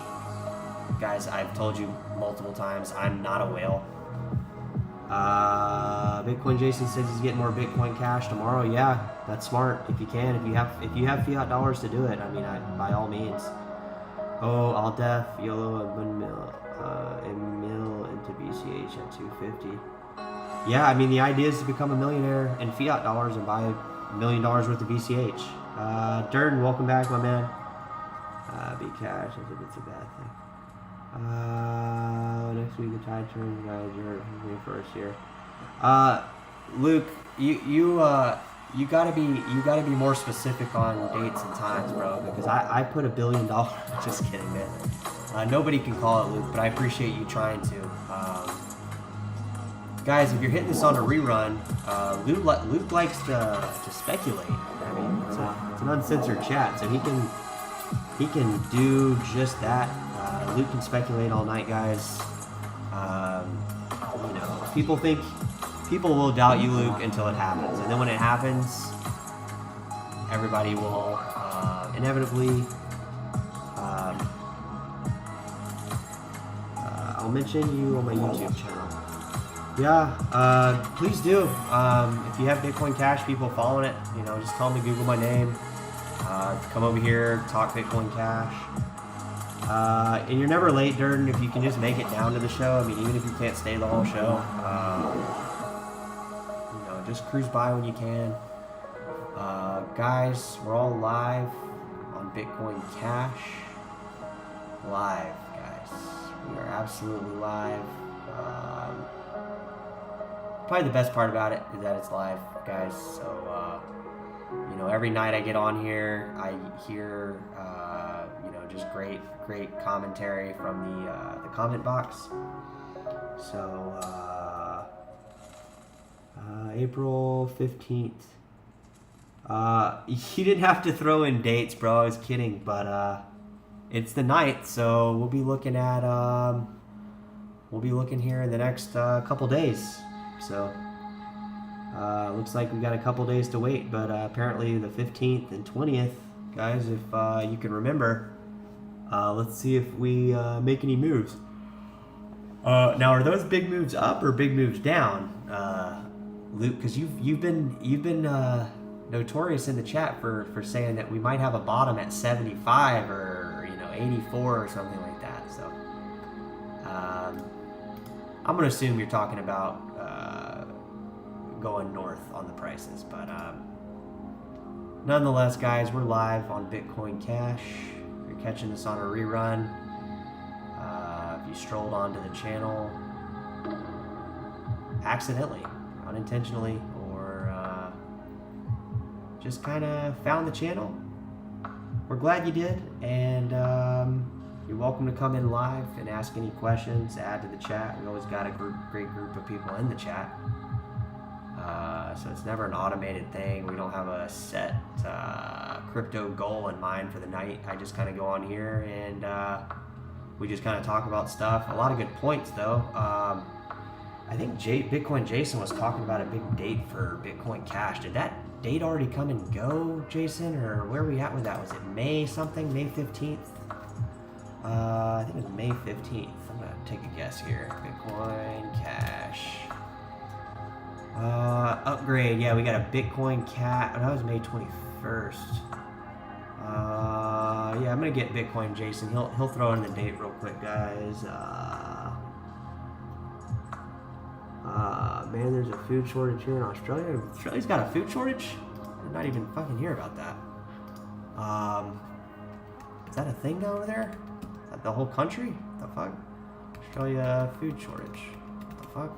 guys, I've told you multiple times, I'm not a whale. Bitcoin Jason says he's getting more Bitcoin Cash tomorrow. Yeah, that's smart. If you can, if you have fiat dollars to do it, I mean, by all means. Oh, I'll YOLO a mil into BCH at 250. Yeah, I mean, the idea is to become a millionaire in fiat dollars and buy $1 million worth of BCH. Durden, welcome back, my man. Bcash, I think it's a bad thing. Next week the tide turns, guys. You're first here. Luke, you gotta be more specific on dates and times, bro. Because I put $1 billion. Just kidding, man. Nobody can call it, Luke, but I appreciate you trying to. Guys, if you're hitting this on a rerun, Luke likes to speculate. I mean, it's an uncensored chat, so he can do just that. Luke can speculate all night, guys. You know, people will doubt you, Luke, until it happens, and then when it happens, everybody will inevitably. I'll mention you on my YouTube channel. Yeah, please do. If you have Bitcoin Cash, people following it, you know, just tell them to Google my name. Come over here, talk Bitcoin Cash. And you're never late, Durden, if you can just make it down to the show. I mean, even if you can't stay the whole show, you know, just cruise by when you can. Guys, we're all live on Bitcoin Cash. Live, guys. We are absolutely live. Probably the best part about it is that it's live, guys. So, you know, every night I get on here, I hear, you know, just great commentary from the comment box. So, April 15th. You didn't have to throw in dates, bro. I was kidding, but it's the 9th, so we'll be looking at here in the next couple days. So looks like we got a couple days to wait, but apparently the 15th and 20th, guys, if you can remember. Let's see if we make any moves. Now, are those big moves up or big moves down, Luke? Because you've been notorious in the chat for saying that we might have a bottom at 75 or 84 or something like that. So I'm gonna assume you're talking about going north on the prices, but nonetheless, guys, we're live on Bitcoin Cash. If you're catching this on a rerun, if you strolled onto the channel accidentally, unintentionally, or just kind of found the channel, we're glad you did, and you're welcome to come in live and ask any questions, add to the chat. We always got a great group of people in the chat. So it's never an automated thing. We don't have a set crypto goal in mind for the night. I just kind of go on here and we just kind of talk about stuff. A lot of good points, though. I think Bitcoin Jason was talking about a big date for Bitcoin Cash. Did that date already come and go, Jason? Or where are we at with that? Was it May something? May 15th? I think it was May 15th. I'm going to take a guess here. Bitcoin Cash. Upgrade. Yeah, we got a Bitcoin Cat. Oh, that was May 21st. Yeah, I'm gonna get Bitcoin Jason. He'll throw in the date real quick, guys. Man, there's a food shortage here in Australia. Australia's got a food shortage? I did not even fucking hear about that. Is that a thing over there? Is that the whole country? What the fuck? Australia food shortage. What the fuck?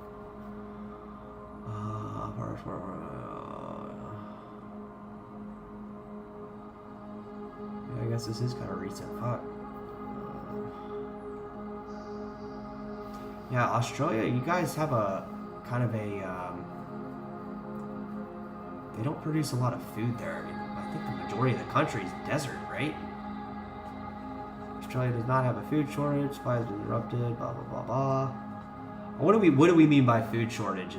Yeah, I guess this is kind of recent. Fuck. Yeah, Australia, you guys have a kind of a they don't produce a lot of food there. I mean, I think the majority of the country is desert, right? Australia does not have a food shortage. Supply has been interrupted. Blah blah blah blah. What do we mean by food shortage?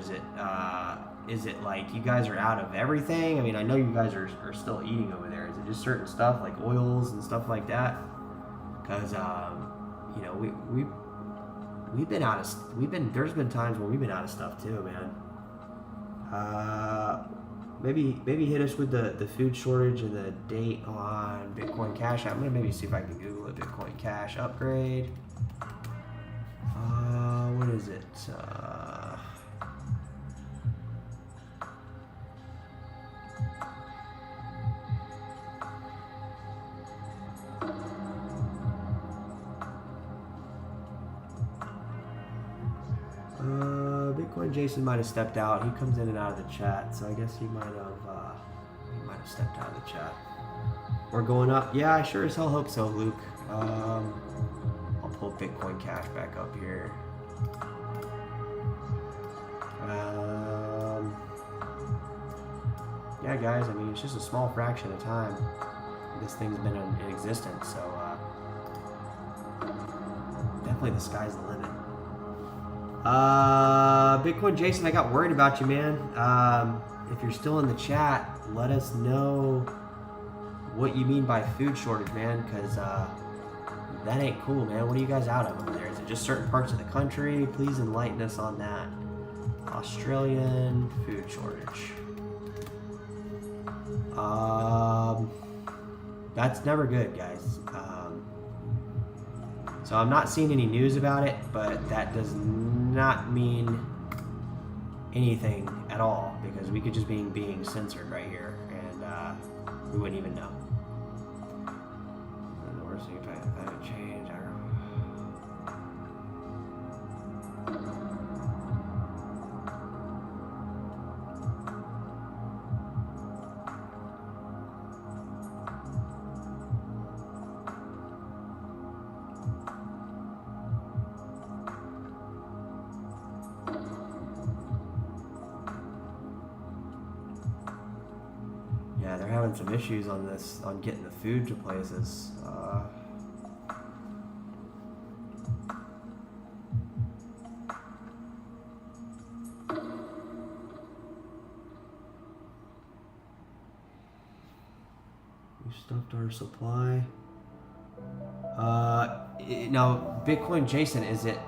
Is it like you guys are out of everything? I mean, I know you guys are still eating over there. Is it just certain stuff like oils and stuff like that? Because you know, we've been out of there's been times where we've been out of stuff too, man. Maybe hit us with the food shortage and the date on Bitcoin Cash. I'm gonna maybe see if I can Google it. Bitcoin Cash upgrade. What is it? Bitcoin Jason might have stepped out. He comes in and out of the chat, so I guess he might have stepped out of the chat. We're going up. Yeah, I sure as hell hope so, Luke. I'll pull Bitcoin Cash back up here. Yeah, guys, I mean, it's just a small fraction of time this thing's been in existence, so definitely the sky's the limit. Bitcoin Jason, I got worried about you, man. If you're still in the chat, let us know what you mean by food shortage, man, because that ain't cool, man. What are you guys out of over there? Is it just certain parts of the country? Please enlighten us on that. Australian food shortage. That's never good, guys. So I'm not seeing any news about it, but that does not mean anything at all, because we could just be being censored right here, and we wouldn't even know. And the worst thing if I change, I don't know. Yeah, they're having some issues on this, on getting the food to places. We stuffed our supply. Now, Bitcoin Jason, is it,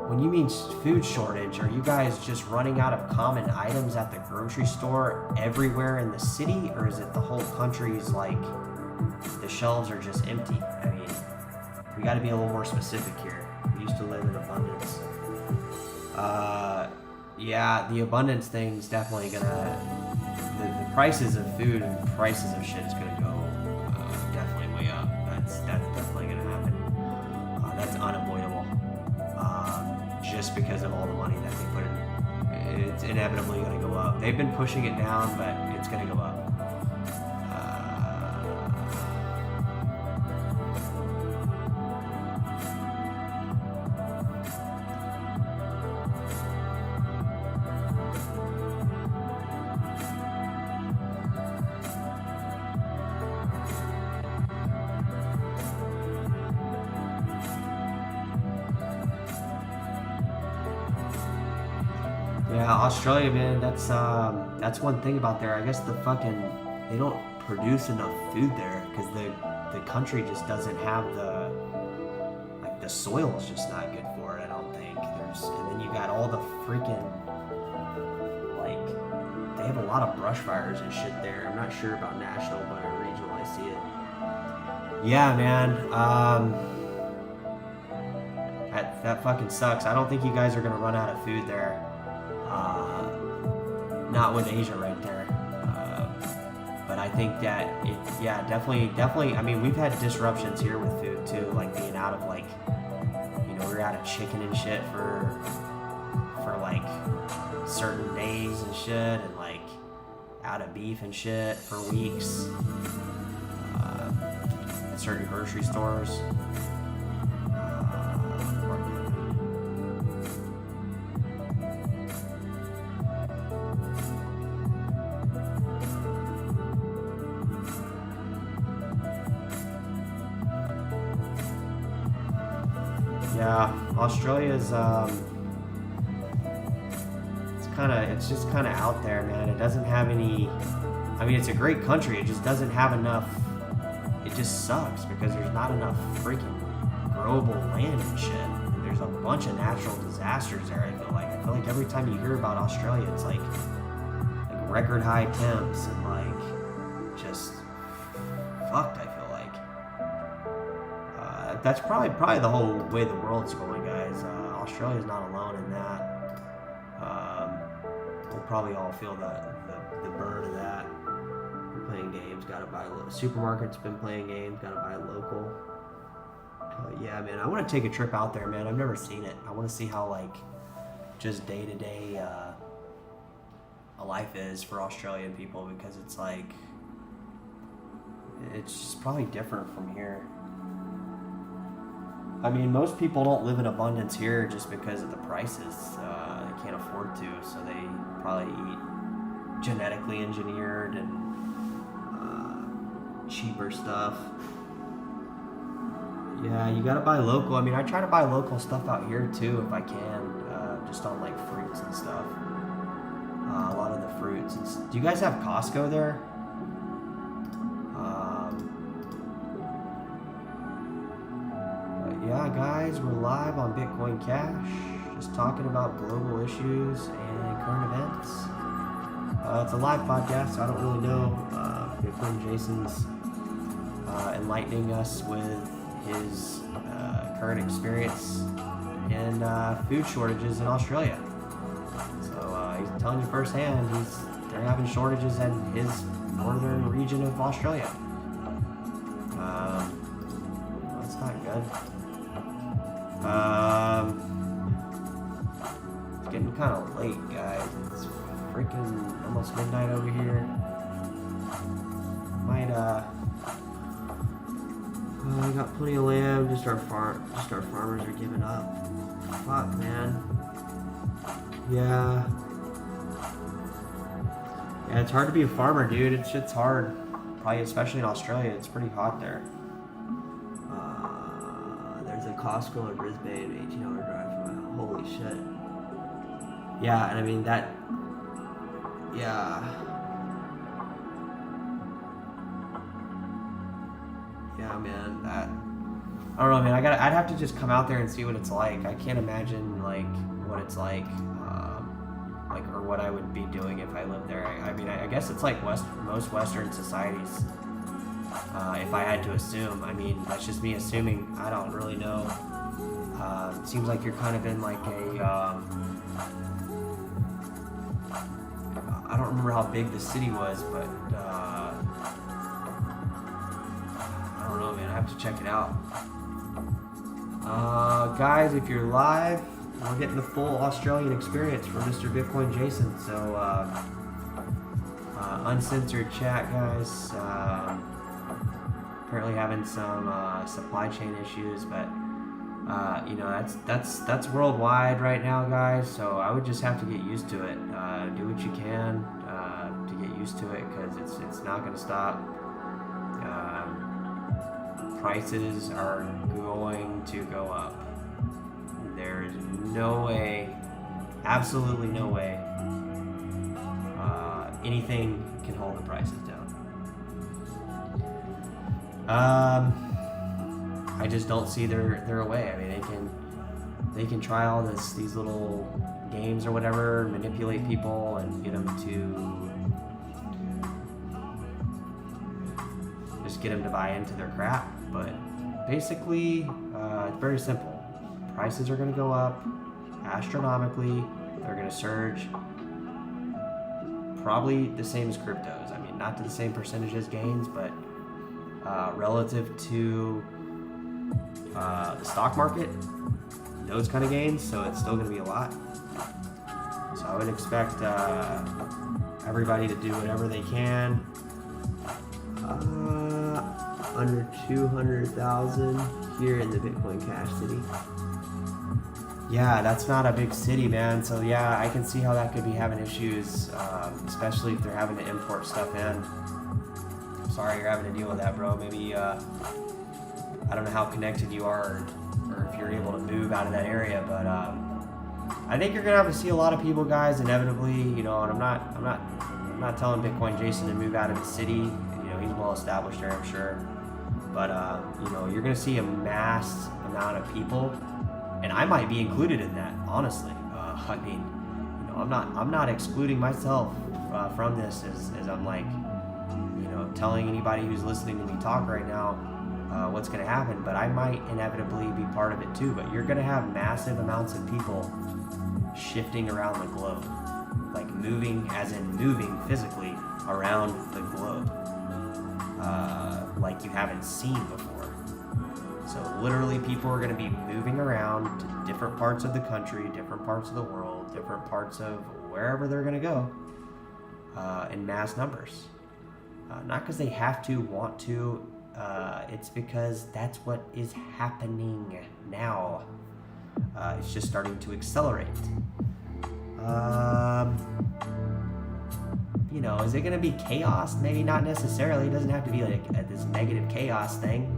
when you mean food shortage, are you guys just running out of common items at the grocery store everywhere in the city, or is it the whole country's, like, the shelves are just empty? I mean, we got to be a little more specific here. We used to live in abundance. Yeah, the abundance thing's definitely gonna, the prices of food and prices of shit is gonna go definitely way up. That's definitely gonna happen. That's unavoidable. Just because of all the money that they put in, it's inevitably going to go up. They've been pushing it down, but it's going to go up. Yeah, Australia, man, that's one thing about there. I guess they don't produce enough food there because the country just doesn't have the soil is just not good for it. I don't think and then you got all the freaking, like, they have a lot of brush fires and shit there. I'm not sure about national, but regional, I see it. Yeah, man, that fucking sucks. I don't think you guys are gonna run out of food there. Not with Asia right there. But I think that yeah, definitely. I mean, we've had disruptions here with food too, like being out of, like, you know, we're out of chicken and shit for like certain days and shit, and like out of beef and shit for weeks. At certain grocery stores. Yeah, Australia's it's just kind of out there, man. It doesn't have any, I mean, it's a great country, it just doesn't have enough. It just sucks because there's not enough freaking growable land and shit. And there's a bunch of natural disasters there. I feel like every time you hear about Australia, it's like record high temps and like just fucked, I feel like. That's probably the whole way the world's going, guys. Australia's not alone in that. We'll probably all feel the burn of that. We're playing games, gotta buy local. Supermarket's been playing games, gotta buy local. Yeah, man, I want to take a trip out there, man. I've never seen it. I want to see how, like, just day-to-day life is for Australian people, because it's like, it's just probably different from here. I mean, most people don't live in abundance here just because of the prices. They can't afford to, so they probably eat genetically engineered and cheaper stuff. Yeah, you gotta buy local. I mean, I try to buy local stuff out here too if I can, just on like fruits and stuff. A lot of the fruits. Do you guys have Costco there? Yeah, guys, we're live on Bitcoin Cash, just talking about global issues and current events. It's a live podcast, so I don't really know. Bitcoin Jason's enlightening us with his current experience in food shortages in Australia. So he's telling you firsthand they're having shortages in his northern region of Australia. That's not good. It's getting kind of late, guys. It's freaking almost midnight over here. Might I got plenty of lamb. Just our farmers are giving up. Fuck, man. Yeah. Yeah, it's hard to be a farmer, dude. It's hard. Probably especially in Australia. It's pretty hot there. There's a Costco in Brisbane, 18-hour drive from my. Holy shit. Yeah, and I mean that. Yeah. Yeah, man. That. I don't know, man. I'd have to just come out there and see what it's like. I can't imagine like what it's like, or what I would be doing if I lived there. I mean, I guess it's like most Western societies. If I had to assume, I mean, that's just me assuming. I don't really know. It seems like you're kind of in like a. I don't remember how big the city was, but I don't know, man. I have to check it out. Guys, if you're live, we're getting the full Australian experience from Mr. Bitcoin Jason. So, uncensored chat, guys. Apparently having some supply chain issues, but you know, that's worldwide right now, guys. So I would just have to get used to it. Do what you can to get used to it, because it's not going to stop. Prices are going to go up. There is no way, absolutely no way, anything can hold the prices down. I just don't see their way. I mean, they can try all these little games or whatever, manipulate people and get them to buy into their crap. But basically, it's very simple. Prices are going to go up astronomically. They're going to surge. Probably the same as cryptos. I mean, not to the same percentages gains, but relative to the stock market, those kind of gains. So it's still going to be a lot. So I would expect everybody to do whatever they can. Under 200,000 here in the Bitcoin Cash city. Yeah, that's not a big city, man. So yeah, I can see how that could be having issues, especially if they're having to import stuff in. I'm sorry you're having to deal with that, bro. Maybe I don't know how connected you are, or if you're able to move out of that area, but I think you're gonna have to see a lot of people, guys, inevitably. You know, and I'm not telling Bitcoin Jason to move out of the city. You know, he's well established there, I'm sure. But you know, you're gonna see a mass amount of people, and I might be included in that, honestly. I mean, you know, I'm not excluding myself from this as I'm like, you know, telling anybody who's listening to me talk right now what's gonna happen. But I might inevitably be part of it too. But you're gonna have massive amounts of people shifting around the globe, like moving, as in moving physically around the globe. Like you haven't seen before. So literally people are going to be moving around to different parts of the country, different parts of the world, different parts of wherever they're going to go in mass numbers. Not because they have to, want to, it's because that's what is happening now. It's just starting to accelerate. You know, is it going to be chaos? Maybe not necessarily. It doesn't have to be like this negative chaos thing.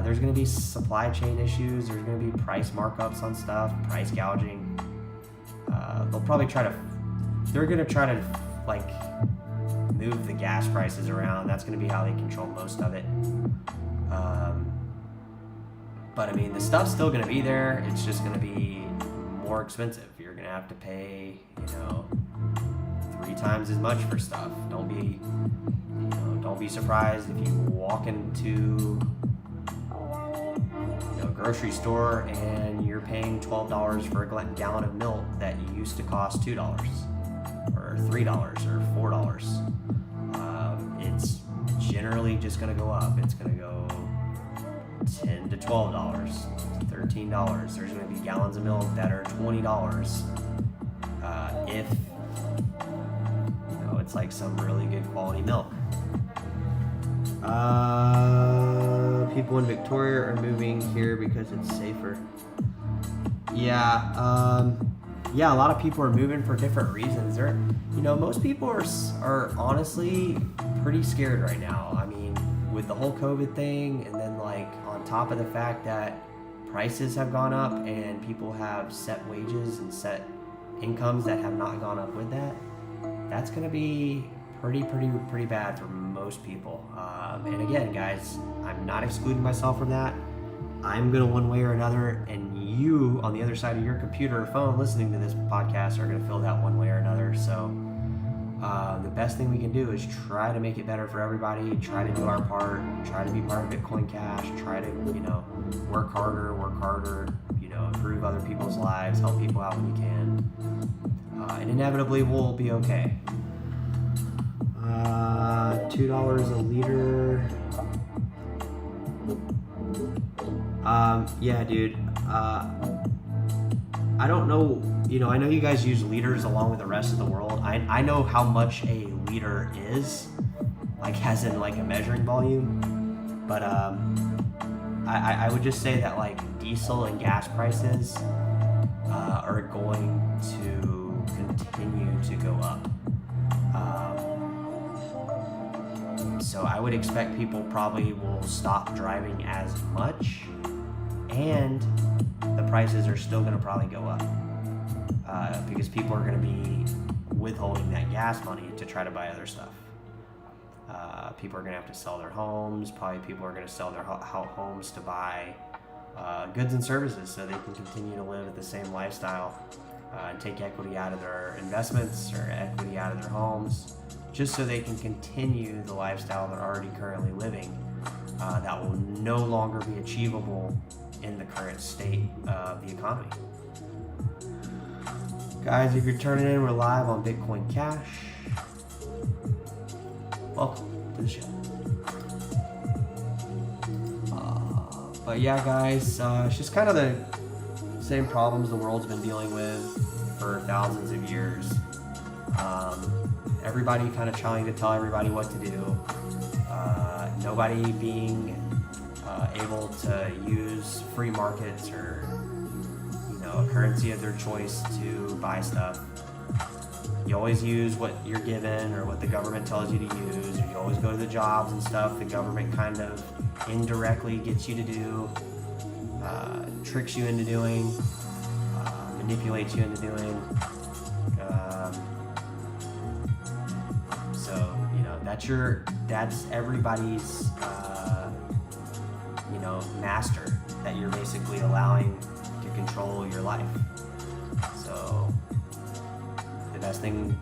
There's going to be supply chain issues. There's going to be price markups on stuff, price gouging. They're going to try to like move the gas prices around. That's going to be how they control most of it. But I mean, the stuff's still going to be there. It's just going to be more expensive. You're going to have to pay, you know, 3 times as much for stuff. Don't be surprised if you walk into a grocery store and you're paying $12 for a gallon of milk that used to cost $2 or $3 or $4. It's generally just going to go up. It's going to go $10 to $12, $13. There's going to be gallons of milk that are $20 if it's like some really good quality milk. People in Victoria are moving here because it's safer. Yeah, a lot of people are moving for different reasons. Most people are honestly pretty scared right now. I mean, with the whole COVID thing, and then like on top of the fact that prices have gone up and people have set wages and set incomes that have not gone up with that, that's going to be pretty bad for most people. And again, guys, I'm not excluding myself from that. I'm going to one way or another, and you on the other side of your computer or phone listening to this podcast are going to feel that one way or another. So the best thing we can do is try to make it better for everybody, try to do our part, try to be part of Bitcoin Cash, try to, work harder, improve other people's lives, help people out when you can. And inevitably we'll be okay. $2 a liter. Yeah, dude. I don't know. I know you guys use liters along with the rest of the world. I know how much a liter is, like as in like a measuring volume. But I would just say that like diesel and gas prices are going to continue to go up. So I would expect people probably will stop driving as much, and the prices are still going to probably go up because people are going to be withholding that gas money to try to buy other stuff. People are going to have to sell their homes. Probably people are going to sell their homes to buy goods and services so they can continue to live at the same lifestyle and take equity out of their investments or equity out of their homes, just so they can continue the lifestyle they're already currently living that will no longer be achievable in the current state of the economy. Guys, if you're turning in, we're live on Bitcoin Cash. Welcome to the show. But yeah, guys, it's just kind of the same problems the world's been dealing with for thousands of years. Everybody kind of trying to tell everybody what to do. Nobody being able to use free markets or a currency of their choice to buy stuff. You always use what you're given or what the government tells you to use, or you always go to the jobs and stuff the government kind of indirectly gets you to do, tricks you into doing, manipulates you into doing. So that's everybody's master that you're basically allowing to control your life. So the best thing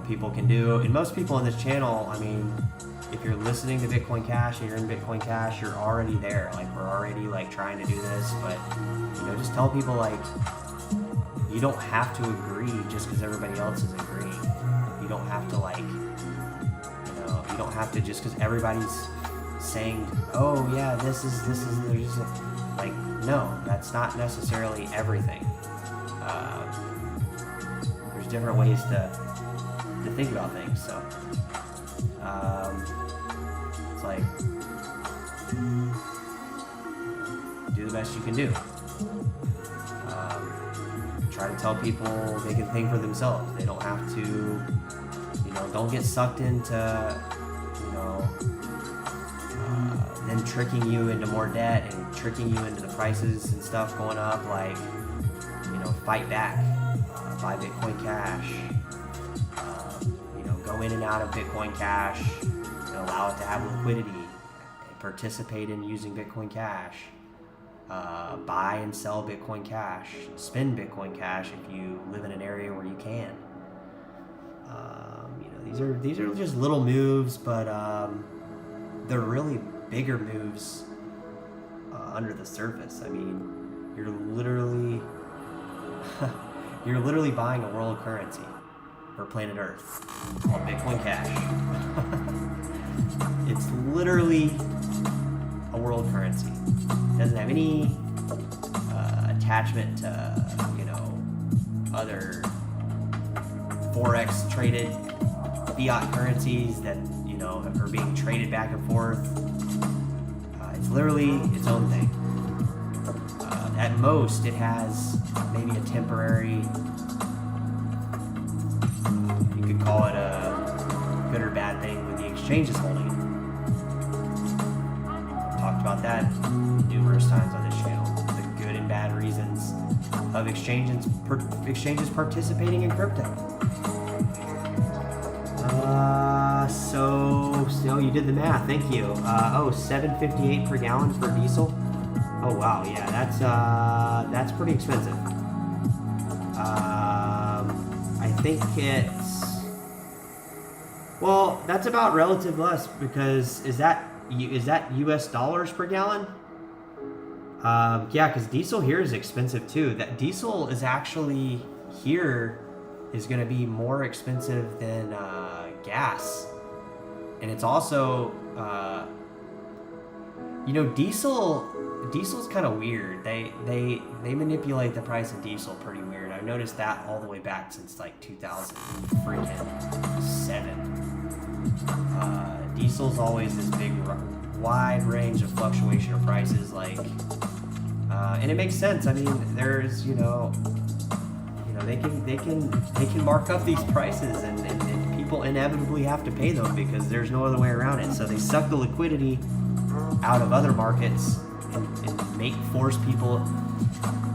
people can do, and most people on this channel, I mean, if you're listening to Bitcoin Cash and you're in Bitcoin Cash, you're already there. Like, we're already like trying to do this, but just tell people like you don't have to agree just because everybody else is agreeing. You don't have to you don't have to just because everybody's saying, oh yeah, this is like, no, that's not necessarily everything. There's different ways to think about things. So it's like, do the best you can do. Try to tell people they can think for themselves. They don't have to, don't get sucked into, them tricking you into more debt and tricking you into the prices and stuff going up. Like, fight back, buy Bitcoin Cash, go in and out of Bitcoin Cash and allow it to have liquidity, participate in using Bitcoin Cash, buy and sell Bitcoin Cash, spend Bitcoin Cash if you live in an area where you can. These are just little moves, but they're really bigger moves under the surface. I mean, you're literally buying a world currency for planet Earth called Bitcoin Cash. It's literally a world currency. It doesn't have any attachment to other forex traded fiat currencies that are being traded back and forth. It's literally its own thing. At most, it has maybe a temporary, you could call it a good or bad thing when the exchange is holding it. I've talked about that numerous times on this channel. The good and bad reasons of exchanges participating in crypto. So you did the math. Thank you. $7.58 per gallon for diesel. Oh wow, yeah, that's pretty expensive. I think that's about relative less, because is that US dollars per gallon? Yeah, because diesel here is expensive too. That diesel is actually here is going to be more expensive than gas, and it's also diesel's kind of weird. They manipulate the price of diesel pretty weird. I've noticed that all the way back since like 2007. Diesel's always this big wide range of fluctuation of prices, and it makes sense. I mean, there's they can mark up these prices, and people inevitably have to pay them because there's no other way around it. So they suck the liquidity out of other markets and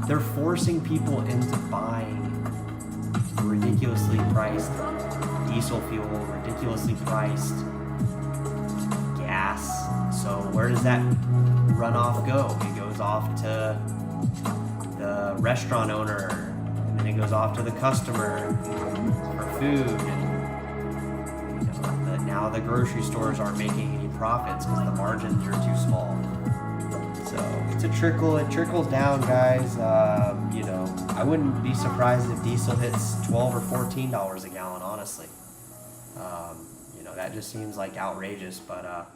they're forcing people into buying ridiculously priced diesel fuel, ridiculously priced gas. So where does that runoff go? It goes off to the restaurant owner, and then it goes off to the customer for food. And now the grocery stores aren't making any profits because the margins are too small. So it's a trickle. It trickles down, guys. I wouldn't be surprised if diesel hits $12 or $14 a gallon, honestly. That just seems like outrageous. But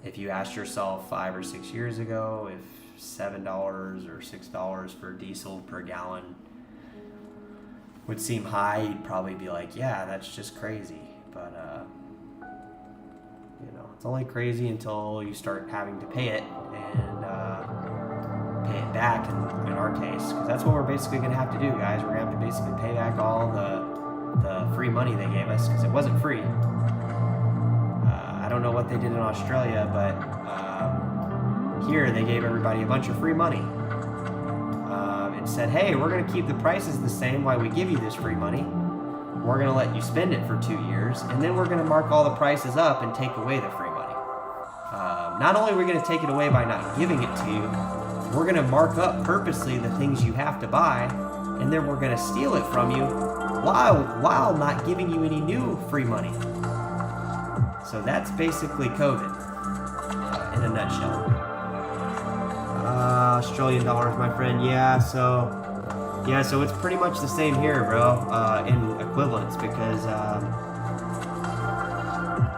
if you asked yourself 5 or 6 years ago if $7 or $6 for diesel per gallon would seem high, you'd probably be like, yeah, that's just crazy. But it's only crazy until you start having to pay it and pay it back in our case, because that's what we're basically going to have to do, guys. We're going to have to basically pay back all the free money they gave us, because it wasn't free. I don't know what they did in Australia, but here they gave everybody a bunch of free money and said, hey, we're going to keep the prices the same while we give you this free money. We're going to let you spend it for 2 years, and then we're going to mark all the prices up and take away the free money. Not only are we going to take it away by not giving it to you, we're going to mark up purposely the things you have to buy, and then we're going to steal it from you while not giving you any new free money. So that's basically COVID in a nutshell. Australian dollars, my friend. Yeah, so it's pretty much the same here, bro, in equivalents, because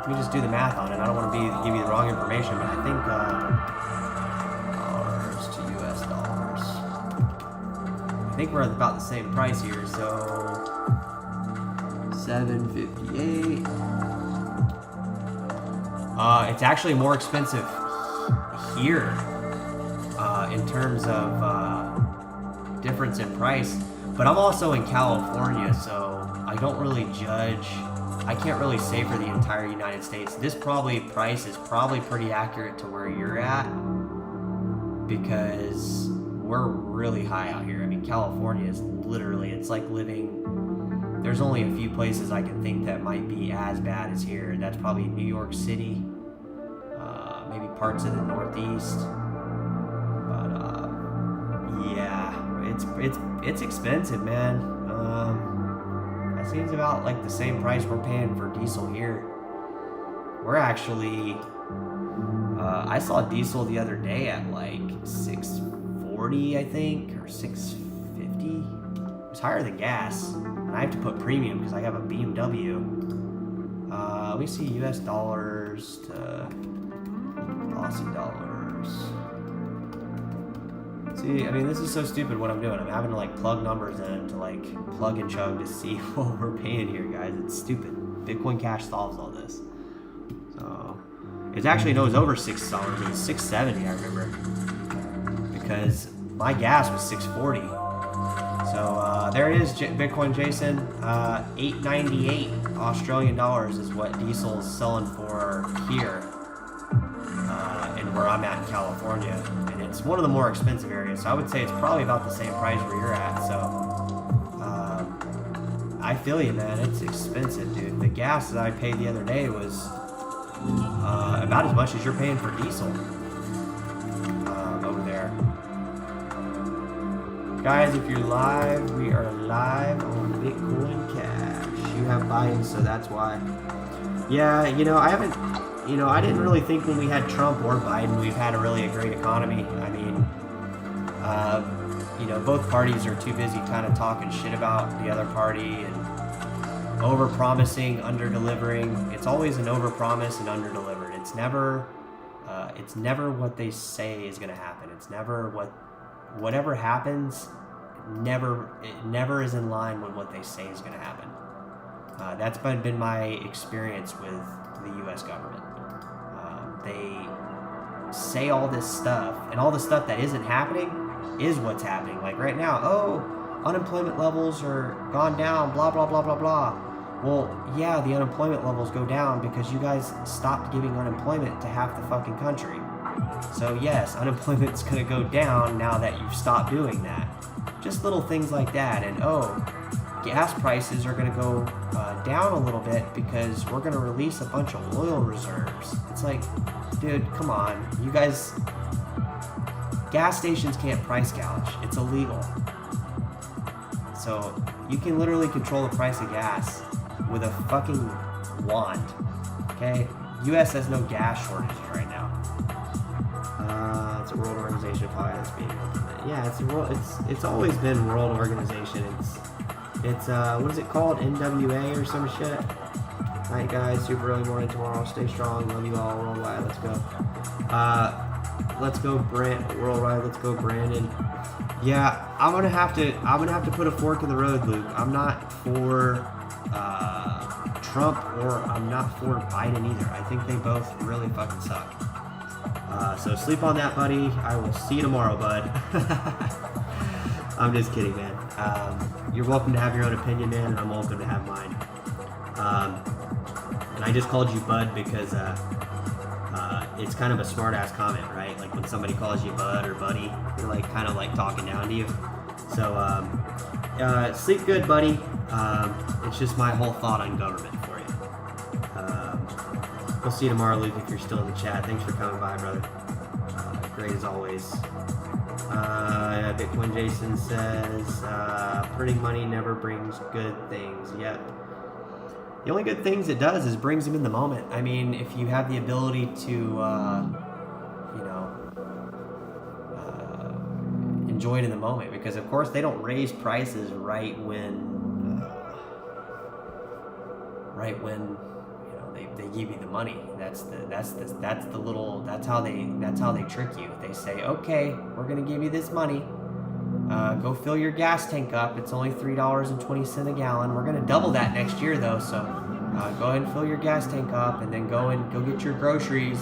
let me just do the math on it. I don't want to give you the wrong information, but I think dollars to US dollars. I think we're at about the same price here, so $7.58. It's actually more expensive here in terms of difference in price, but I'm also in California, so I don't really judge. I can't really say for the entire United States. This price is probably pretty accurate to where you're at, because we're really high out here. I mean, California is literally, it's like living, there's only a few places I can think that might be as bad as here. That's probably New York City, maybe parts of the Northeast. But yeah, it's expensive, man. I Seems about like the same price we're paying for diesel here. We're actually, I saw diesel the other day at like 640, I think, or 650. It was higher than gas. And I have to put premium because I have a BMW. Let me see US dollars to Aussie dollars. See, I mean, this is so stupid what I'm doing. I'm having to like plug numbers in to like plug and chug to see what we're paying here, guys. It's stupid. Bitcoin Cash solves all this. So, it actually knows over $6. It was $6.70, I remember. Because my gas was $6.40. So, there it is, Bitcoin Jason. 898 Australian dollars is what diesel's selling for here. And where I'm at in California. And it's one of the more expensive areas. So I would say it's probably about the same price where you're at. So, I feel you, man. It's expensive, dude. The gas that I paid the other day was about as much as you're paying for diesel over there. Guys, if you're live, we are live on Bitcoin Cash. You have buy-ins, so that's why. Yeah, you know, I haven't, you know, I didn't really think when we had Trump or Biden, we've had a really great economy. I mean, you know, both parties are too busy kind of talking shit about the other party and over-promising, under-delivering. It's always an over-promise and under-delivered. It's never what they say is going to happen. It's never whatever happens, it never is in line with what they say is going to happen. That's been my experience with the U.S. government. They say all this stuff, and all the stuff that isn't happening is what's happening. Like right now, oh, unemployment levels are gone down, blah, blah, blah, blah, blah. Well, yeah, the unemployment levels go down because you guys stopped giving unemployment to half the fucking country. So yes, unemployment's going to go down now that you've stopped doing that. Just little things like that. And oh, gas prices are going to go down a little bit because we're going to release a bunch of oil reserves. It's like, dude, come on. You guys, gas stations can't price gouge. It's illegal. So you can literally control the price of gas with a fucking wand. Okay? U.S. has no gas shortages right now. It's a world organization of finance being implemented. Yeah, it's always been world organization. It's what is it called? NWA or some shit. Night guys, super early morning tomorrow. Stay strong. Love you all worldwide. Let's go. Let's go worldwide. Let's go Brandon. Yeah, I'm gonna have to put a fork in the road, Luke. I'm not for Trump or I'm not for Biden either. I think they both really fucking suck. So sleep on that, buddy. I will see you tomorrow, bud. I'm just kidding, man. You're welcome to have your own opinion, man, and I'm welcome to have mine. And I just called you bud because it's kind of a smart-ass comment, right? Like when somebody calls you bud or buddy, they're like kind of like talking down to you. So sleep good, buddy. It's just my whole thought on government for you. We'll see you tomorrow, Luke, if you're still in the chat. Thanks for coming by, brother. Great as always. Bitcoin Jason says, printing money never brings good things. Yep. The only good things it does is brings them in the moment. I mean, if you have the ability to, enjoy it in the moment, because of course they don't raise prices right when they give you the money. That's how they trick you. They say, okay, we're gonna give you this money. Go fill your gas tank up. It's only $3.20 a gallon. We're gonna double that next year though. So go ahead and fill your gas tank up, and then go get your groceries.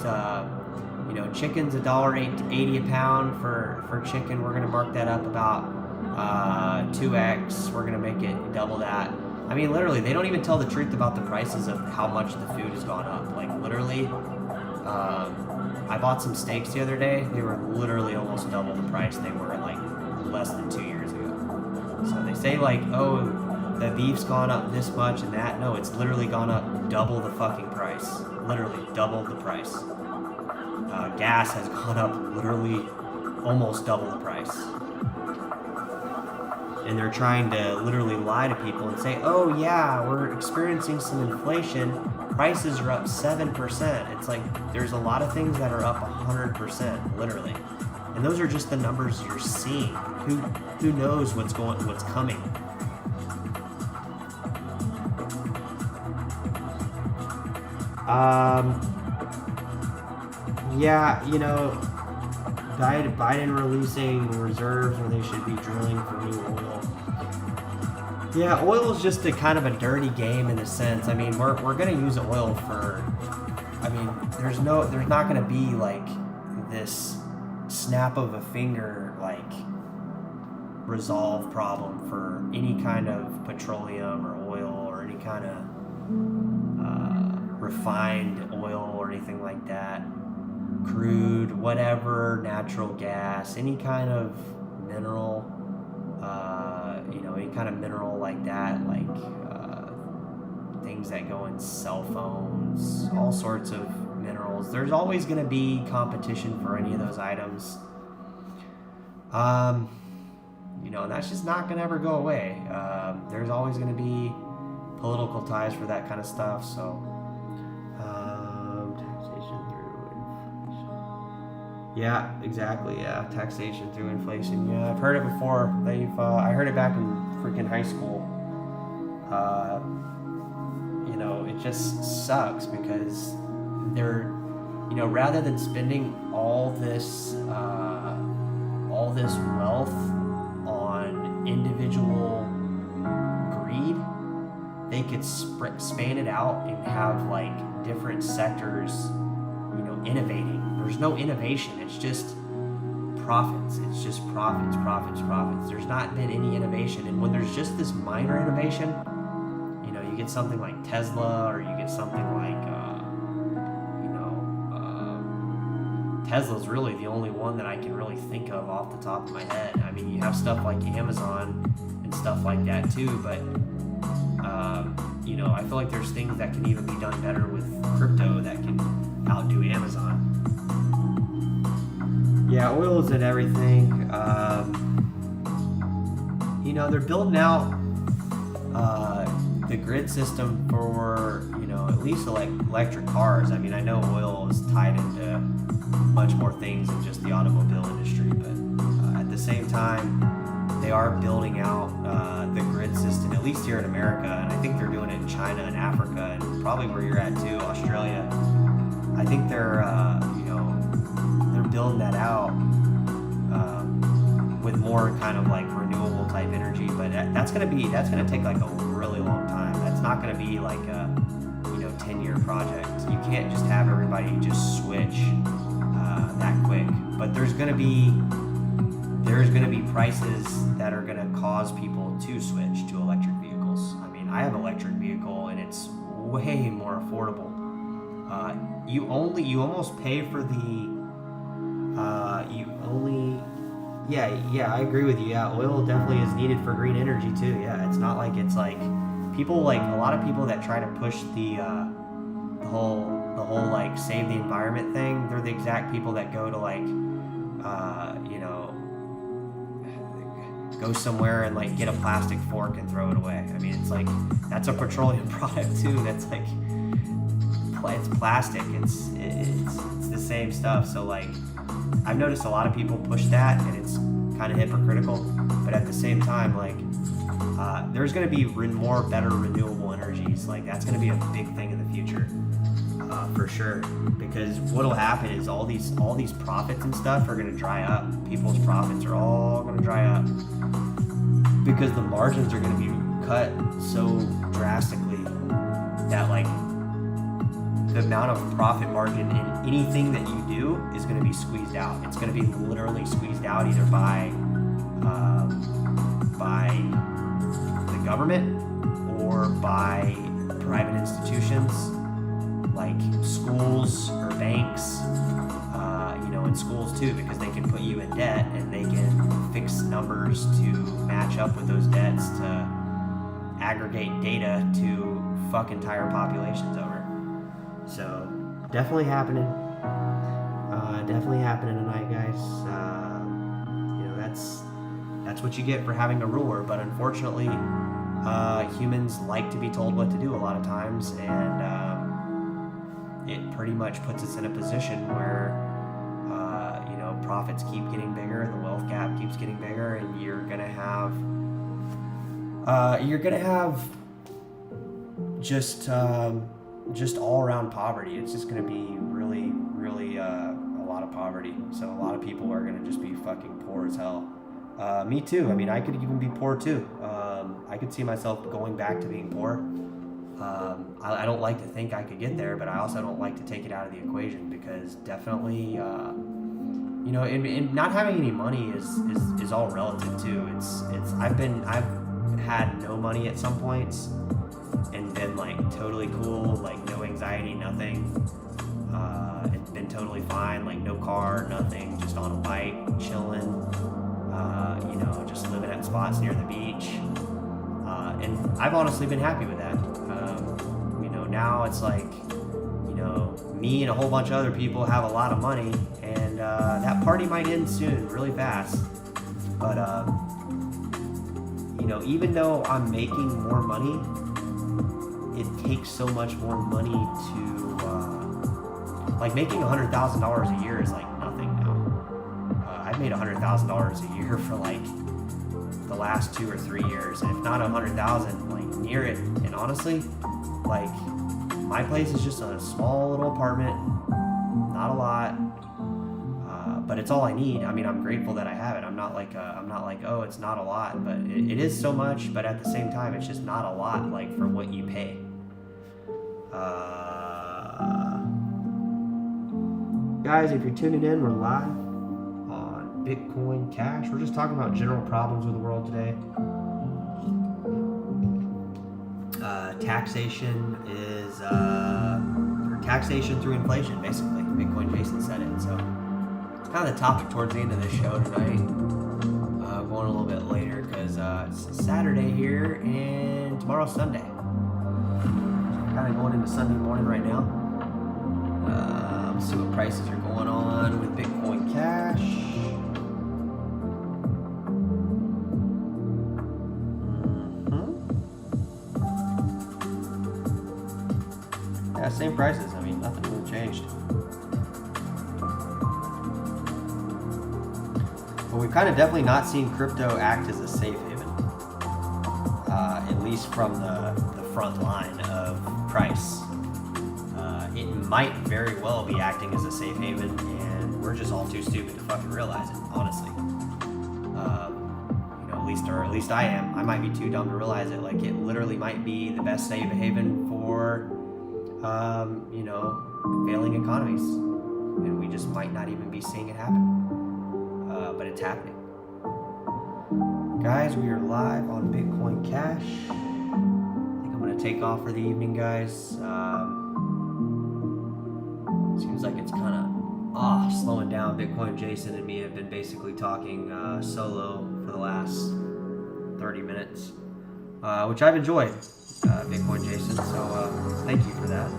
Chicken's $1.80 a pound for chicken. We're gonna mark that up about 2x. We're gonna make it double that. I mean, literally, they don't even tell the truth about the prices of how much the food has gone up. Like, literally, I bought some steaks the other day. They were literally almost double the price they were, like, less than 2 years ago. So they say, like, oh, the beef's gone up this much and that. No, it's literally gone up double the fucking price. Literally, double the price. Gas has gone up literally almost double the price. and they're trying to literally lie to people and say, oh yeah, we're experiencing some inflation, prices are up 7%. It's like, there's a lot of things that are up 100%, literally. And those are just the numbers you're seeing. Who knows what's coming? Yeah, you know, Biden releasing reserves where they should be drilling for new oil. Yeah, oil is just a kind of a dirty game in a sense. I mean, we're gonna use oil for. I mean, there's not gonna be like this snap of a finger like resolve problem for any kind of petroleum or oil or any kind of refined oil or anything like that, crude, whatever, natural gas, any kind of mineral, any kind of mineral like that, like things that go in cell phones, all sorts of minerals. There's always going to be competition for any of those items. And that's just not going to ever go away. There's always going to be political ties for that kind of stuff. So, taxation through inflation. Yeah, exactly. Yeah, taxation through inflation. Yeah, I've heard it before. I heard it back in freaking high school. It just sucks because they're, rather than spending all this wealth on individual greed, they could span it out and have like different sectors, innovating. There's no innovation. It's just profits. It's just profits. There's not been any innovation. And when there's just this minor innovation, you get something like Tesla, or you get something like, Tesla's really the only one that I can really think of off the top of my head. I mean, you have stuff like Amazon and stuff like that too, but, I feel like there's things that can even be done better with crypto that can outdo Amazon. Yeah, oil is in everything. They're building out the grid system for, at least electric cars. I mean, I know oil is tied into much more things than just the automobile industry, but at the same time, they are building out the grid system, at least here in America, and I think they're doing it in China and Africa, and probably where you're at too, Australia. I think they're building that out with more kind of like renewable type energy, but that's gonna take like a really long time. That's not gonna be like a 10-year project. You can't just have everybody just switch that quick. But there's gonna be prices that are gonna cause people to switch to electric vehicles. I mean, I have an electric vehicle and it's way more affordable. You almost pay for the Yeah, I agree with you. Yeah, oil definitely is needed for green energy too. Yeah, it's not like it's like people, like a lot of people that try to push the whole like save the environment thing. They're the exact people that go to like go somewhere and like get a plastic fork and throw it away. I mean, it's like that's a petroleum product too. That's like it's plastic. It's the same stuff. So like, I've noticed a lot of people push that, and it's kind of hypocritical. But at the same time, like, there's going to be better renewable energies. Like, that's going to be a big thing in the future, for sure. Because what'll happen is all these profits and stuff are going to dry up. People's profits are all going to dry up because the margins are going to be cut so drastically that like the amount of profit margin in anything that you do is going to be squeezed out. It's going to be literally squeezed out either by the government or by private institutions like schools or banks, in schools too, because they can put you in debt and they can fix numbers to match up with those debts to aggregate data to fuck entire populations over. So definitely happening. Definitely happening tonight, guys. that's what you get for having a ruler. But unfortunately, humans like to be told what to do a lot of times, and it pretty much puts us in a position where profits keep getting bigger, the wealth gap keeps getting bigger, and you're gonna have just all around poverty. It's just gonna be really a lot of poverty. So a lot of people are gonna just be fucking poor as hell. Me too. I mean, I could even be poor too. I could see myself going back to being poor. I don't like to think I could get there, but I also don't like to take it out of the equation, because definitely, and not having any money is all relative too. I've had no money at some points and been like totally cool, like no anxiety, nothing. It's been totally fine, like no car, nothing, just on a bike, chilling, just living at spots near the beach. And I've honestly been happy with that. Now it's like, me and a whole bunch of other people have a lot of money, and that party might end soon, really fast. But, even though I'm making more money, it takes so much more money to, making $100,000 a year is like nothing now. I've made $100,000 a year for like the last 2 or 3 years, and if not 100,000, like near it. And honestly, like, my place is just a small little apartment, not a lot, but it's all I need. I mean, I'm grateful that I have it. I'm not like, oh, it's not a lot, but it is so much. But at the same time, it's just not a lot, like, for what you pay. Guys, if you're tuning in, we're live on Bitcoin Cash. We're just talking about general problems with the world today. Taxation is taxation through inflation, basically. Bitcoin Jason said it. So it's kind of the topic towards the end of this show tonight. Going a little bit later because it's Saturday here and tomorrow's Sunday. So I'm kind of going into Sunday morning right now. Let's see what prices are going on with Bitcoin Cash. Yeah, same prices. I mean, nothing really changed. But we've kind of definitely not seen crypto act as a safe haven, at least from the front line of price. It might very well be acting as a safe haven, and we're just all too stupid to fucking realize it, honestly. At least I am. I might be too dumb to realize it. Like, it literally might be the best safe haven for failing economies, and we just might not even be seeing it happen. But it's happening. Guys, we are live on Bitcoin Cash. I think I'm going to take off for the evening, guys. Seems like it's kind of slowing down. Bitcoin Jason and me have been basically talking solo for the last 30 minutes, which I've enjoyed, Bitcoin Jason, so thank you for that.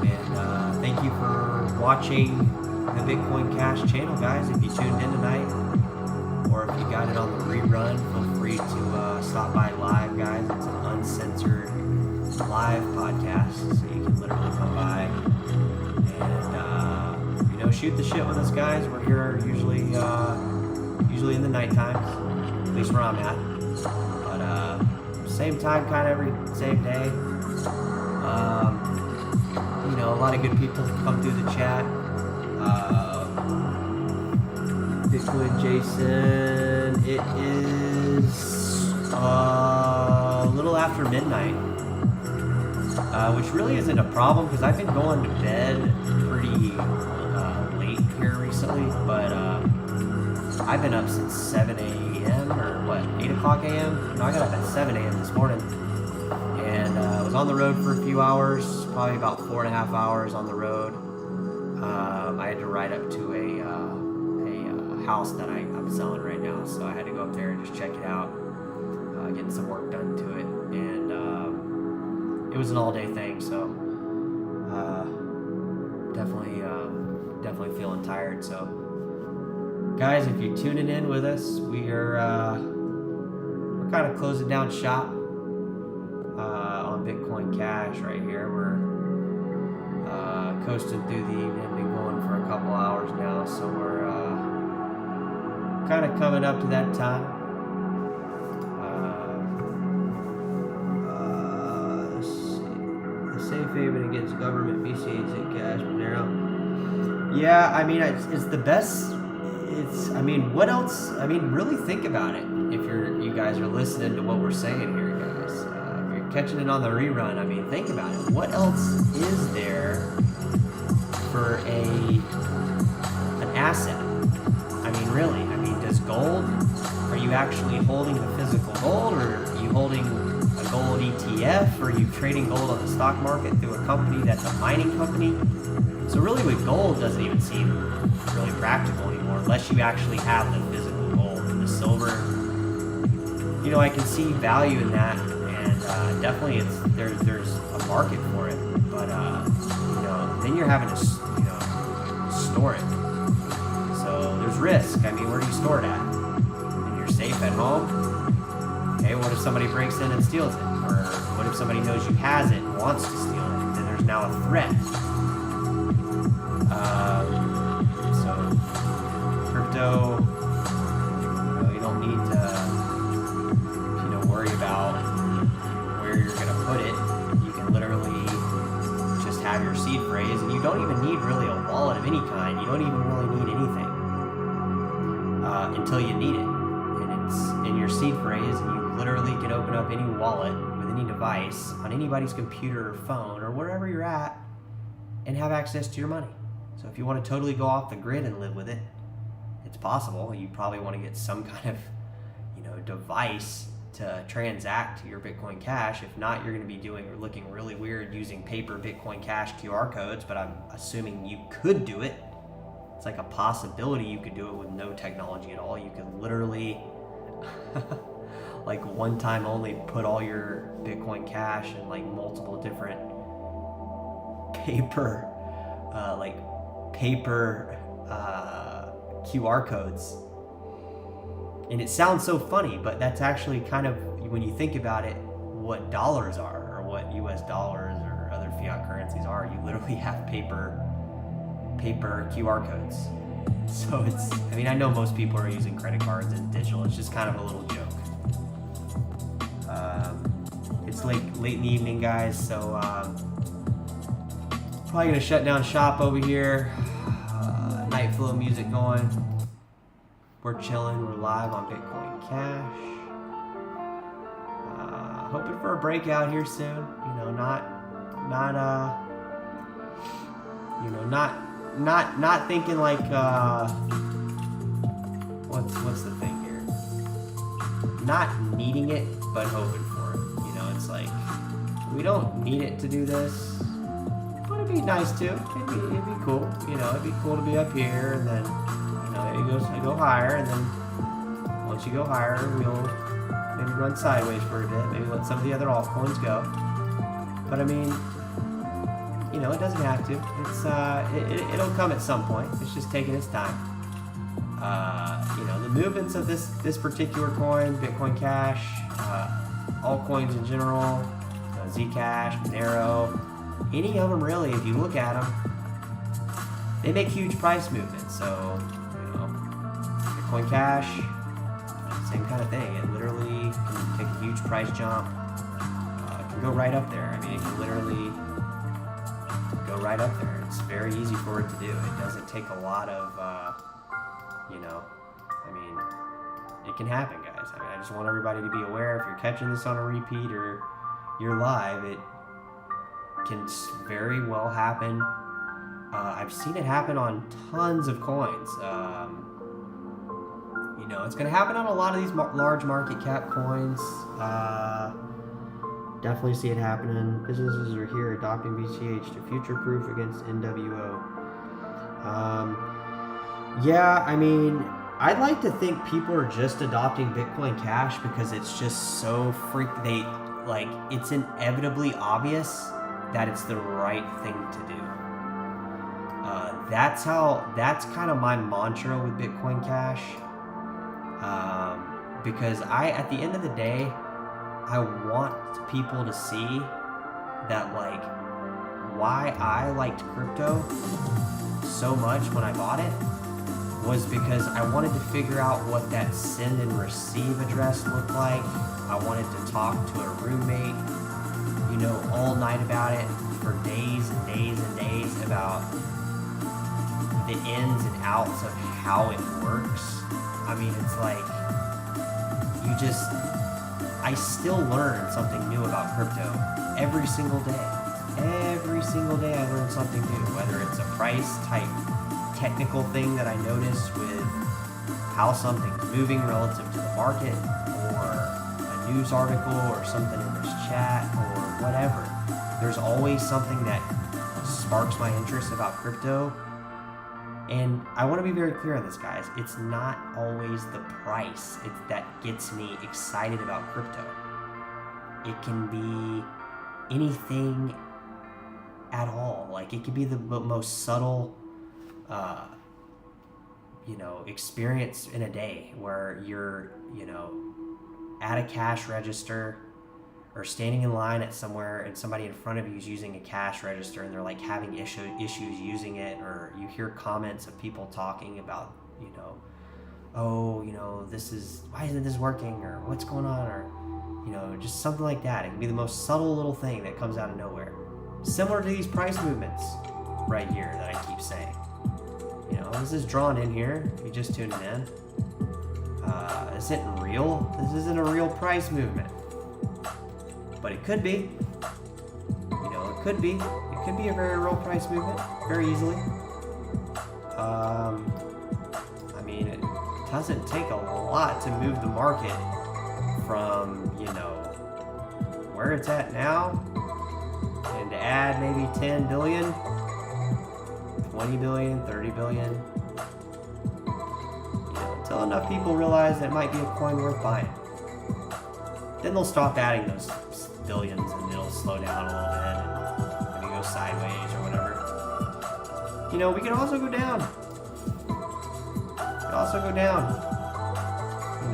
And thank you for watching the Bitcoin Cash channel, guys. If you tuned in tonight, or if you got it on the rerun, feel free to stop by live, guys. It's an uncensored live podcast, so you can literally come by and shoot the shit with us, guys. We're here usually in the night times, at least where I'm at. But same time, kind of same day. A lot of good people come through the chat. Bitcoin Jason, it is a little after midnight, which really isn't a problem because I've been going to bed pretty late here recently, but I've been up since 7 a.m. or 8 o'clock a.m.? No, I got up at 7 a.m. this morning, and I was on the road for a few hours, probably about 4.5 hours on the road. I had to ride up to a house that I'm selling right now, so I had to go up there and just check it out, getting some work done to it, and it was an all-day thing, so definitely feeling tired. So Guys, if you're tuning in with us, we're kind of closing down shop on Bitcoin Cash right here. We're coasting through the evening, been going for a couple hours now, so we're kind of coming up to that time. Let's see. The safe haven against government BCH cash, Monero. Yeah, I mean, it's the best. I mean, what else? I mean, really think about it. If you guys are listening to what we're saying here, guys, if you're catching it on the rerun, I mean, think about it. What else is there for an asset? I mean, really? I mean, does gold? Are you actually holding the physical gold, or are you holding a gold ETF, or are you trading gold on the stock market through a company that's a mining company? So really, with gold, doesn't even seem really practical anymore, unless you actually have the physical gold. And the silver, you know, I can see value in that, and definitely there's a market for it. But you know, then you're having to store it. So there's risk. I mean, where do you store it at? In your safe at home? Okay, what if somebody breaks in and steals it? Or what if somebody knows you has it and wants to steal it? Then there's now a threat. So crypto, you don't need to, worry about where you're gonna put it. You can literally just have your seed phrase, and you don't even need really a wallet of any kind. You don't even really need anything until you need it, and it's in your seed phrase, and you literally can open up any wallet with any device on anybody's computer or phone or wherever you're at and have access to your money. So if you want to totally go off the grid and live with it, it's possible. You probably want to get some kind of, device to transact your Bitcoin Cash. If not, you're going to be looking really weird using paper Bitcoin Cash QR codes, but I'm assuming you could do it. It's like a possibility you could do it with no technology at all. You could literally, like one time only, put all your Bitcoin Cash in like multiple different paper QR codes. And it sounds so funny, but that's actually kind of, when you think about it, what dollars are, or what US dollars or other fiat currencies are. You literally have paper QR codes. So I know most people are using credit cards and digital. It's just kind of a little joke. It's late in the evening, guys, so probably gonna shut down shop over here. Night flow music going. We're chilling. We're live on Bitcoin Cash. Hoping for a breakout here soon. Not thinking like what's the thing here? Not needing it, but hoping for it. It's like we don't need it to do this, but it'd be nice too. It'd be cool. It'd be cool to be up here, and then you go higher, and then once you go higher, we'll maybe run sideways for a bit. Maybe let some of the other altcoins go. But I mean, it doesn't have to. It's it'll come at some point. It's just taking its time. The movements of this particular coin, Bitcoin Cash, altcoins in general, Zcash, Monero, any of them really, if you look at them, they make huge price movements. So, Bitcoin Cash, same kind of thing. It literally can take a huge price jump. It can go right up there. I mean, it can literally go right up there. It's very easy for it to do. It doesn't take a lot of, it can happen, guys. I just want everybody to be aware. If you're catching this on a repeat or you're live, it can very well happen. I've seen it happen on tons of coins. It's going to happen on a lot of these large market cap coins. Definitely see it happening. Businesses are here adopting BCH to future-proof against NWO. I'd like to think people are just adopting Bitcoin Cash because it's just so it's inevitably obvious that it's the right thing to do. That's kind of my mantra with Bitcoin Cash. Because at the end of the day, I want people to see that, like, why I liked crypto so much when I bought it was because I wanted to figure out what that send and receive address looked like. I wanted to talk to a roommate, all night about it for days and days and days about the ins and outs of how it works. I mean, it's like, I still learn something new about crypto every single day. Every single day I learn something new, whether it's a price type technical thing that I notice with how something's moving relative to the market, or a news article or something in this chat or whatever. There's always something that sparks my interest about crypto. And I want to be very clear on this, guys. It's not always the price that gets me excited about crypto. It can be anything at all. Like, it could be the most subtle, experience in a day where you're, at a cash register or standing in line at somewhere and somebody in front of you is using a cash register and they're like having issues using it, or you hear comments of people talking about, why isn't this working, or what's going on, or, just something like that. It can be the most subtle little thing that comes out of nowhere. Similar to these price movements right here that I keep saying. This is drawn in here. If you just tuned in. This isn't real. This isn't a real price movement. But it could be. It could be. It could be a very real price movement, very easily. I mean, it doesn't take a lot to move the market from, where it's at now, and to add maybe 10 billion, 20 billion, 30 billion, until enough people realize that it might be a coin worth buying. Then they'll stop adding those billions and it'll slow down a little bit and maybe go sideways or whatever. We can also go down.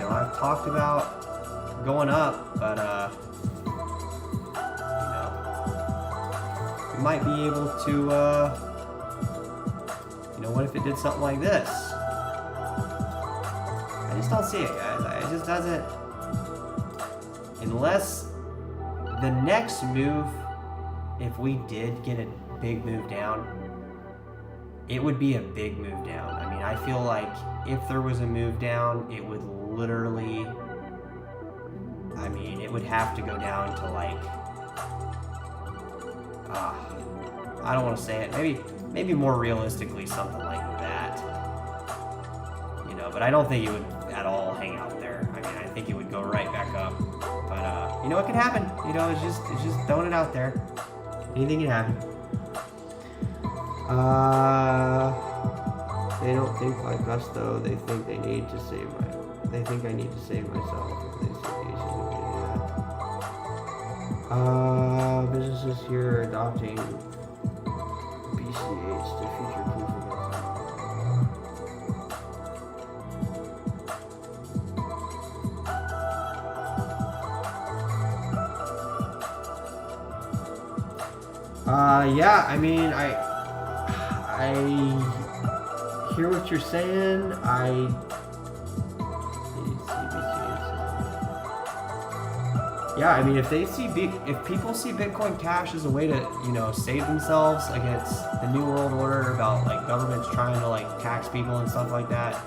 I've talked about going up, but we might be able to, what if it did something like this? I just don't see it, guys. It just doesn't. Unless the next move, if we did get a big move down, it would be a big move down. I mean, I feel like if there was a move down, it would literally, it would have to go down to like, I don't want to say it, maybe more realistically something like that, but I don't think it would at all hang out there. I mean, I think it would go right back up, but it could happen. It's just throwing it out there. Anything can happen. They don't think like us though. They think I need to save myself if they say that. Businesses here are adopting BCH to future proof of yeah, I mean, I hear what you're saying. Yeah, I mean, if people see Bitcoin Cash as a way to, save themselves against the New World Order about like governments trying to like tax people and stuff like that,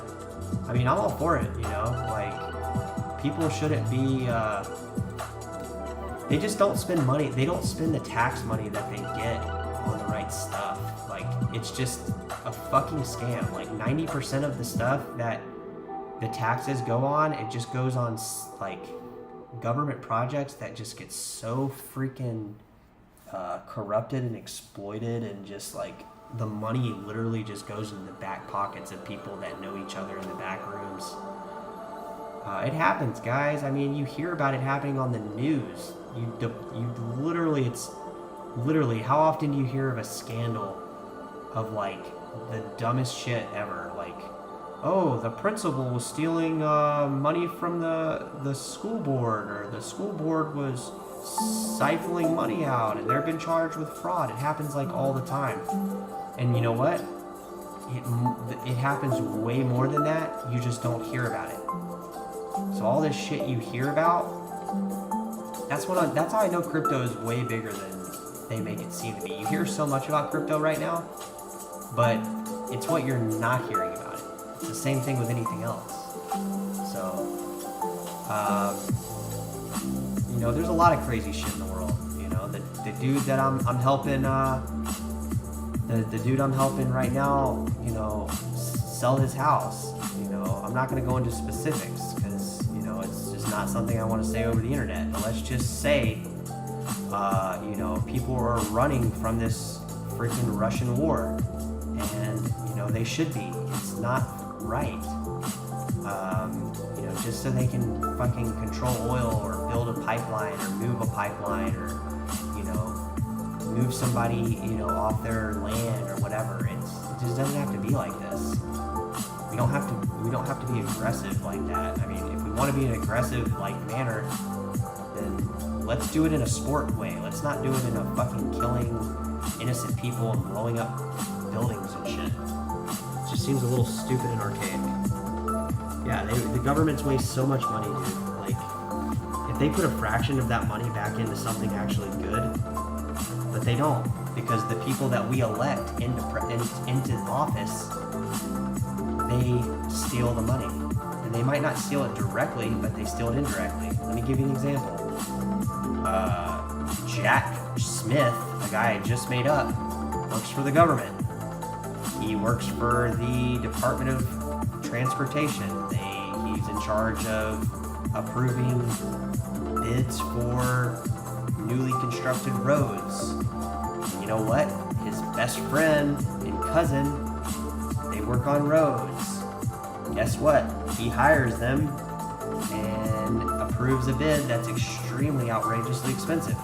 I mean, I'm all for it, like people shouldn't be, they just don't spend money. They don't spend the tax money that they get on the right stuff. Like, it's just a fucking scam. Like 90% of the stuff that the taxes go on, it just goes on like government projects that just get so freaking corrupted and exploited, and just like the money literally just goes into the back pockets of people that know each other in the back rooms. It happens, guys. I mean, you hear about it happening on the news. It's literally, how often do you hear of a scandal of like the dumbest shit ever. Like, oh, the principal was stealing money from the school board, or the school board was siphoning money out, and they've been charged with fraud. It happens like all the time. And you know what? It happens way more than that. You just don't hear about it. So all this shit you hear about, that's how I know crypto is way bigger than they make it seem to be. You hear so much about crypto right now, but it's what you're not hearing about it. It's the same thing with anything else. So, you know, there's a lot of crazy shit in the world. You know, the dude that I'm helping, the dude I'm helping right now, you know, sell his house. You know, I'm not going to go into specifics because, you know, it's just not something I want to say over the internet. But let's just say, you know, people are running from this freaking Russian war, and, you know, they should be. It's not right. You know, just so they can fucking control oil or build a pipeline or move a pipeline or, you know, move somebody, you know, off their land or whatever. It just doesn't have to be like this. We don't have to be aggressive like that. I mean, if we want to be in an aggressive like manner, then let's do it in a sport way. Let's not do it in a fucking killing innocent people and blowing up buildings and shit. It just seems a little stupid and archaic. Yeah, the governments waste so much money, dude. Like, if they put a fraction of that money back into something actually good, but they don't, because the people that we elect into office, they steal the money. And they might not steal it directly, but they steal it indirectly. Let me give you an example. Jack Smith, a guy I just made up, works for the government. He works for the Department of Transportation. He's in charge of approving bids for newly constructed roads. And you know what? His best friend and cousin, they work on roads. Guess what? He hires them and approves a bid that's extremely outrageously expensive.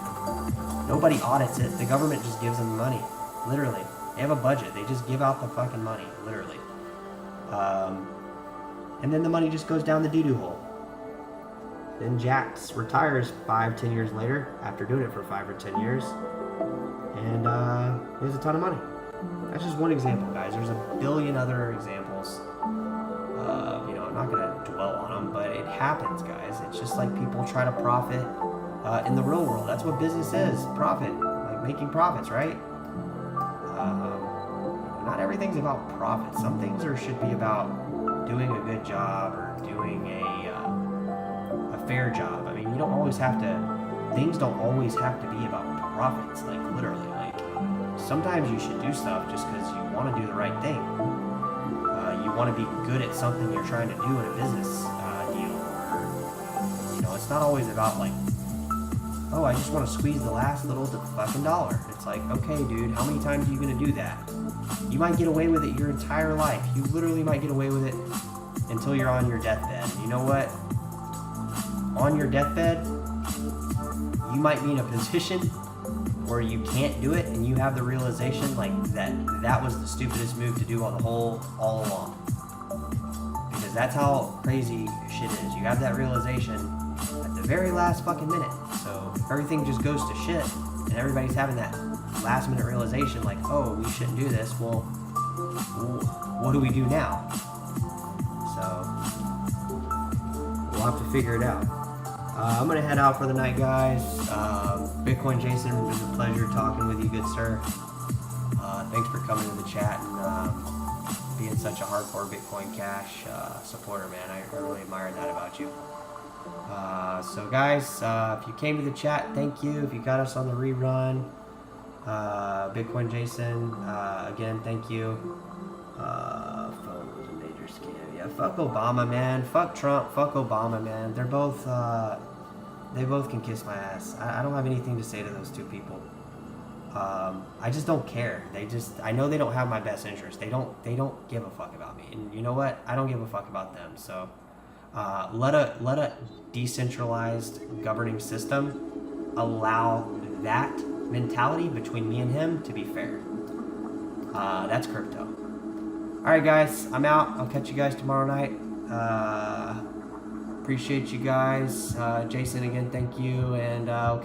Nobody audits it. The government just gives them money. Literally. They have a budget. They just give out the fucking money. Literally. And then the money just goes down the doo-doo hole. Then Jax retires 5-10 years later after doing it for 5 or 10 years. And he has a ton of money. That's just one example, guys. There's a billion other examples. You know, I'm not going to dwell on them, but it happens, guys. It's just like people try to profit in the real world. That's what business is. Profit. Like making profits, right? Not everything's about profit. Some things should be about doing a good job or doing a fair job. I mean, you don't always have to, things don't always have to be about profits, like literally. Like, sometimes you should do stuff just because you want to do the right thing. You want to be good at something you're trying to do in a business deal. Or, you know, it's not always about like, oh, I just want to squeeze the last little fucking dollar. It's like, okay, dude, how many times are you going to do that? You might get away with it your entire life. You literally might get away with it until you're on your deathbed. You know what? On your deathbed, you might be in a position where you can't do it, and you have the realization like that was the stupidest move to do all along. Because that's how crazy shit is. You have that realization at the very last fucking minute. So if everything just goes to shit, and everybody's having that last minute realization like, oh, we shouldn't do this, well, what do we do now? So we'll have to figure it out. I'm going to head out for the night, guys. Bitcoin Jason, it was a pleasure talking with you, good sir. Thanks for coming to the chat and being such a hardcore Bitcoin Cash supporter, man. I really admire that about you. So guys, if you came to the chat, thank you. If you got us on the rerun, Bitcoin Jason, again, thank you. Phone was a major scam. Yeah, fuck Obama, man. Fuck Trump. Fuck Obama, man. They're both, they both can kiss my ass. I don't have anything to say to those two people. I just don't care. I know they don't have my best interest. They don't give a fuck about me. And you know what? I don't give a fuck about them. So, let a decentralized governing system allow that mentality between me and him to be fair. That's crypto. Alright guys, I'm out. I'll catch you guys tomorrow night. Appreciate you guys. Jason, again, thank you. And okay.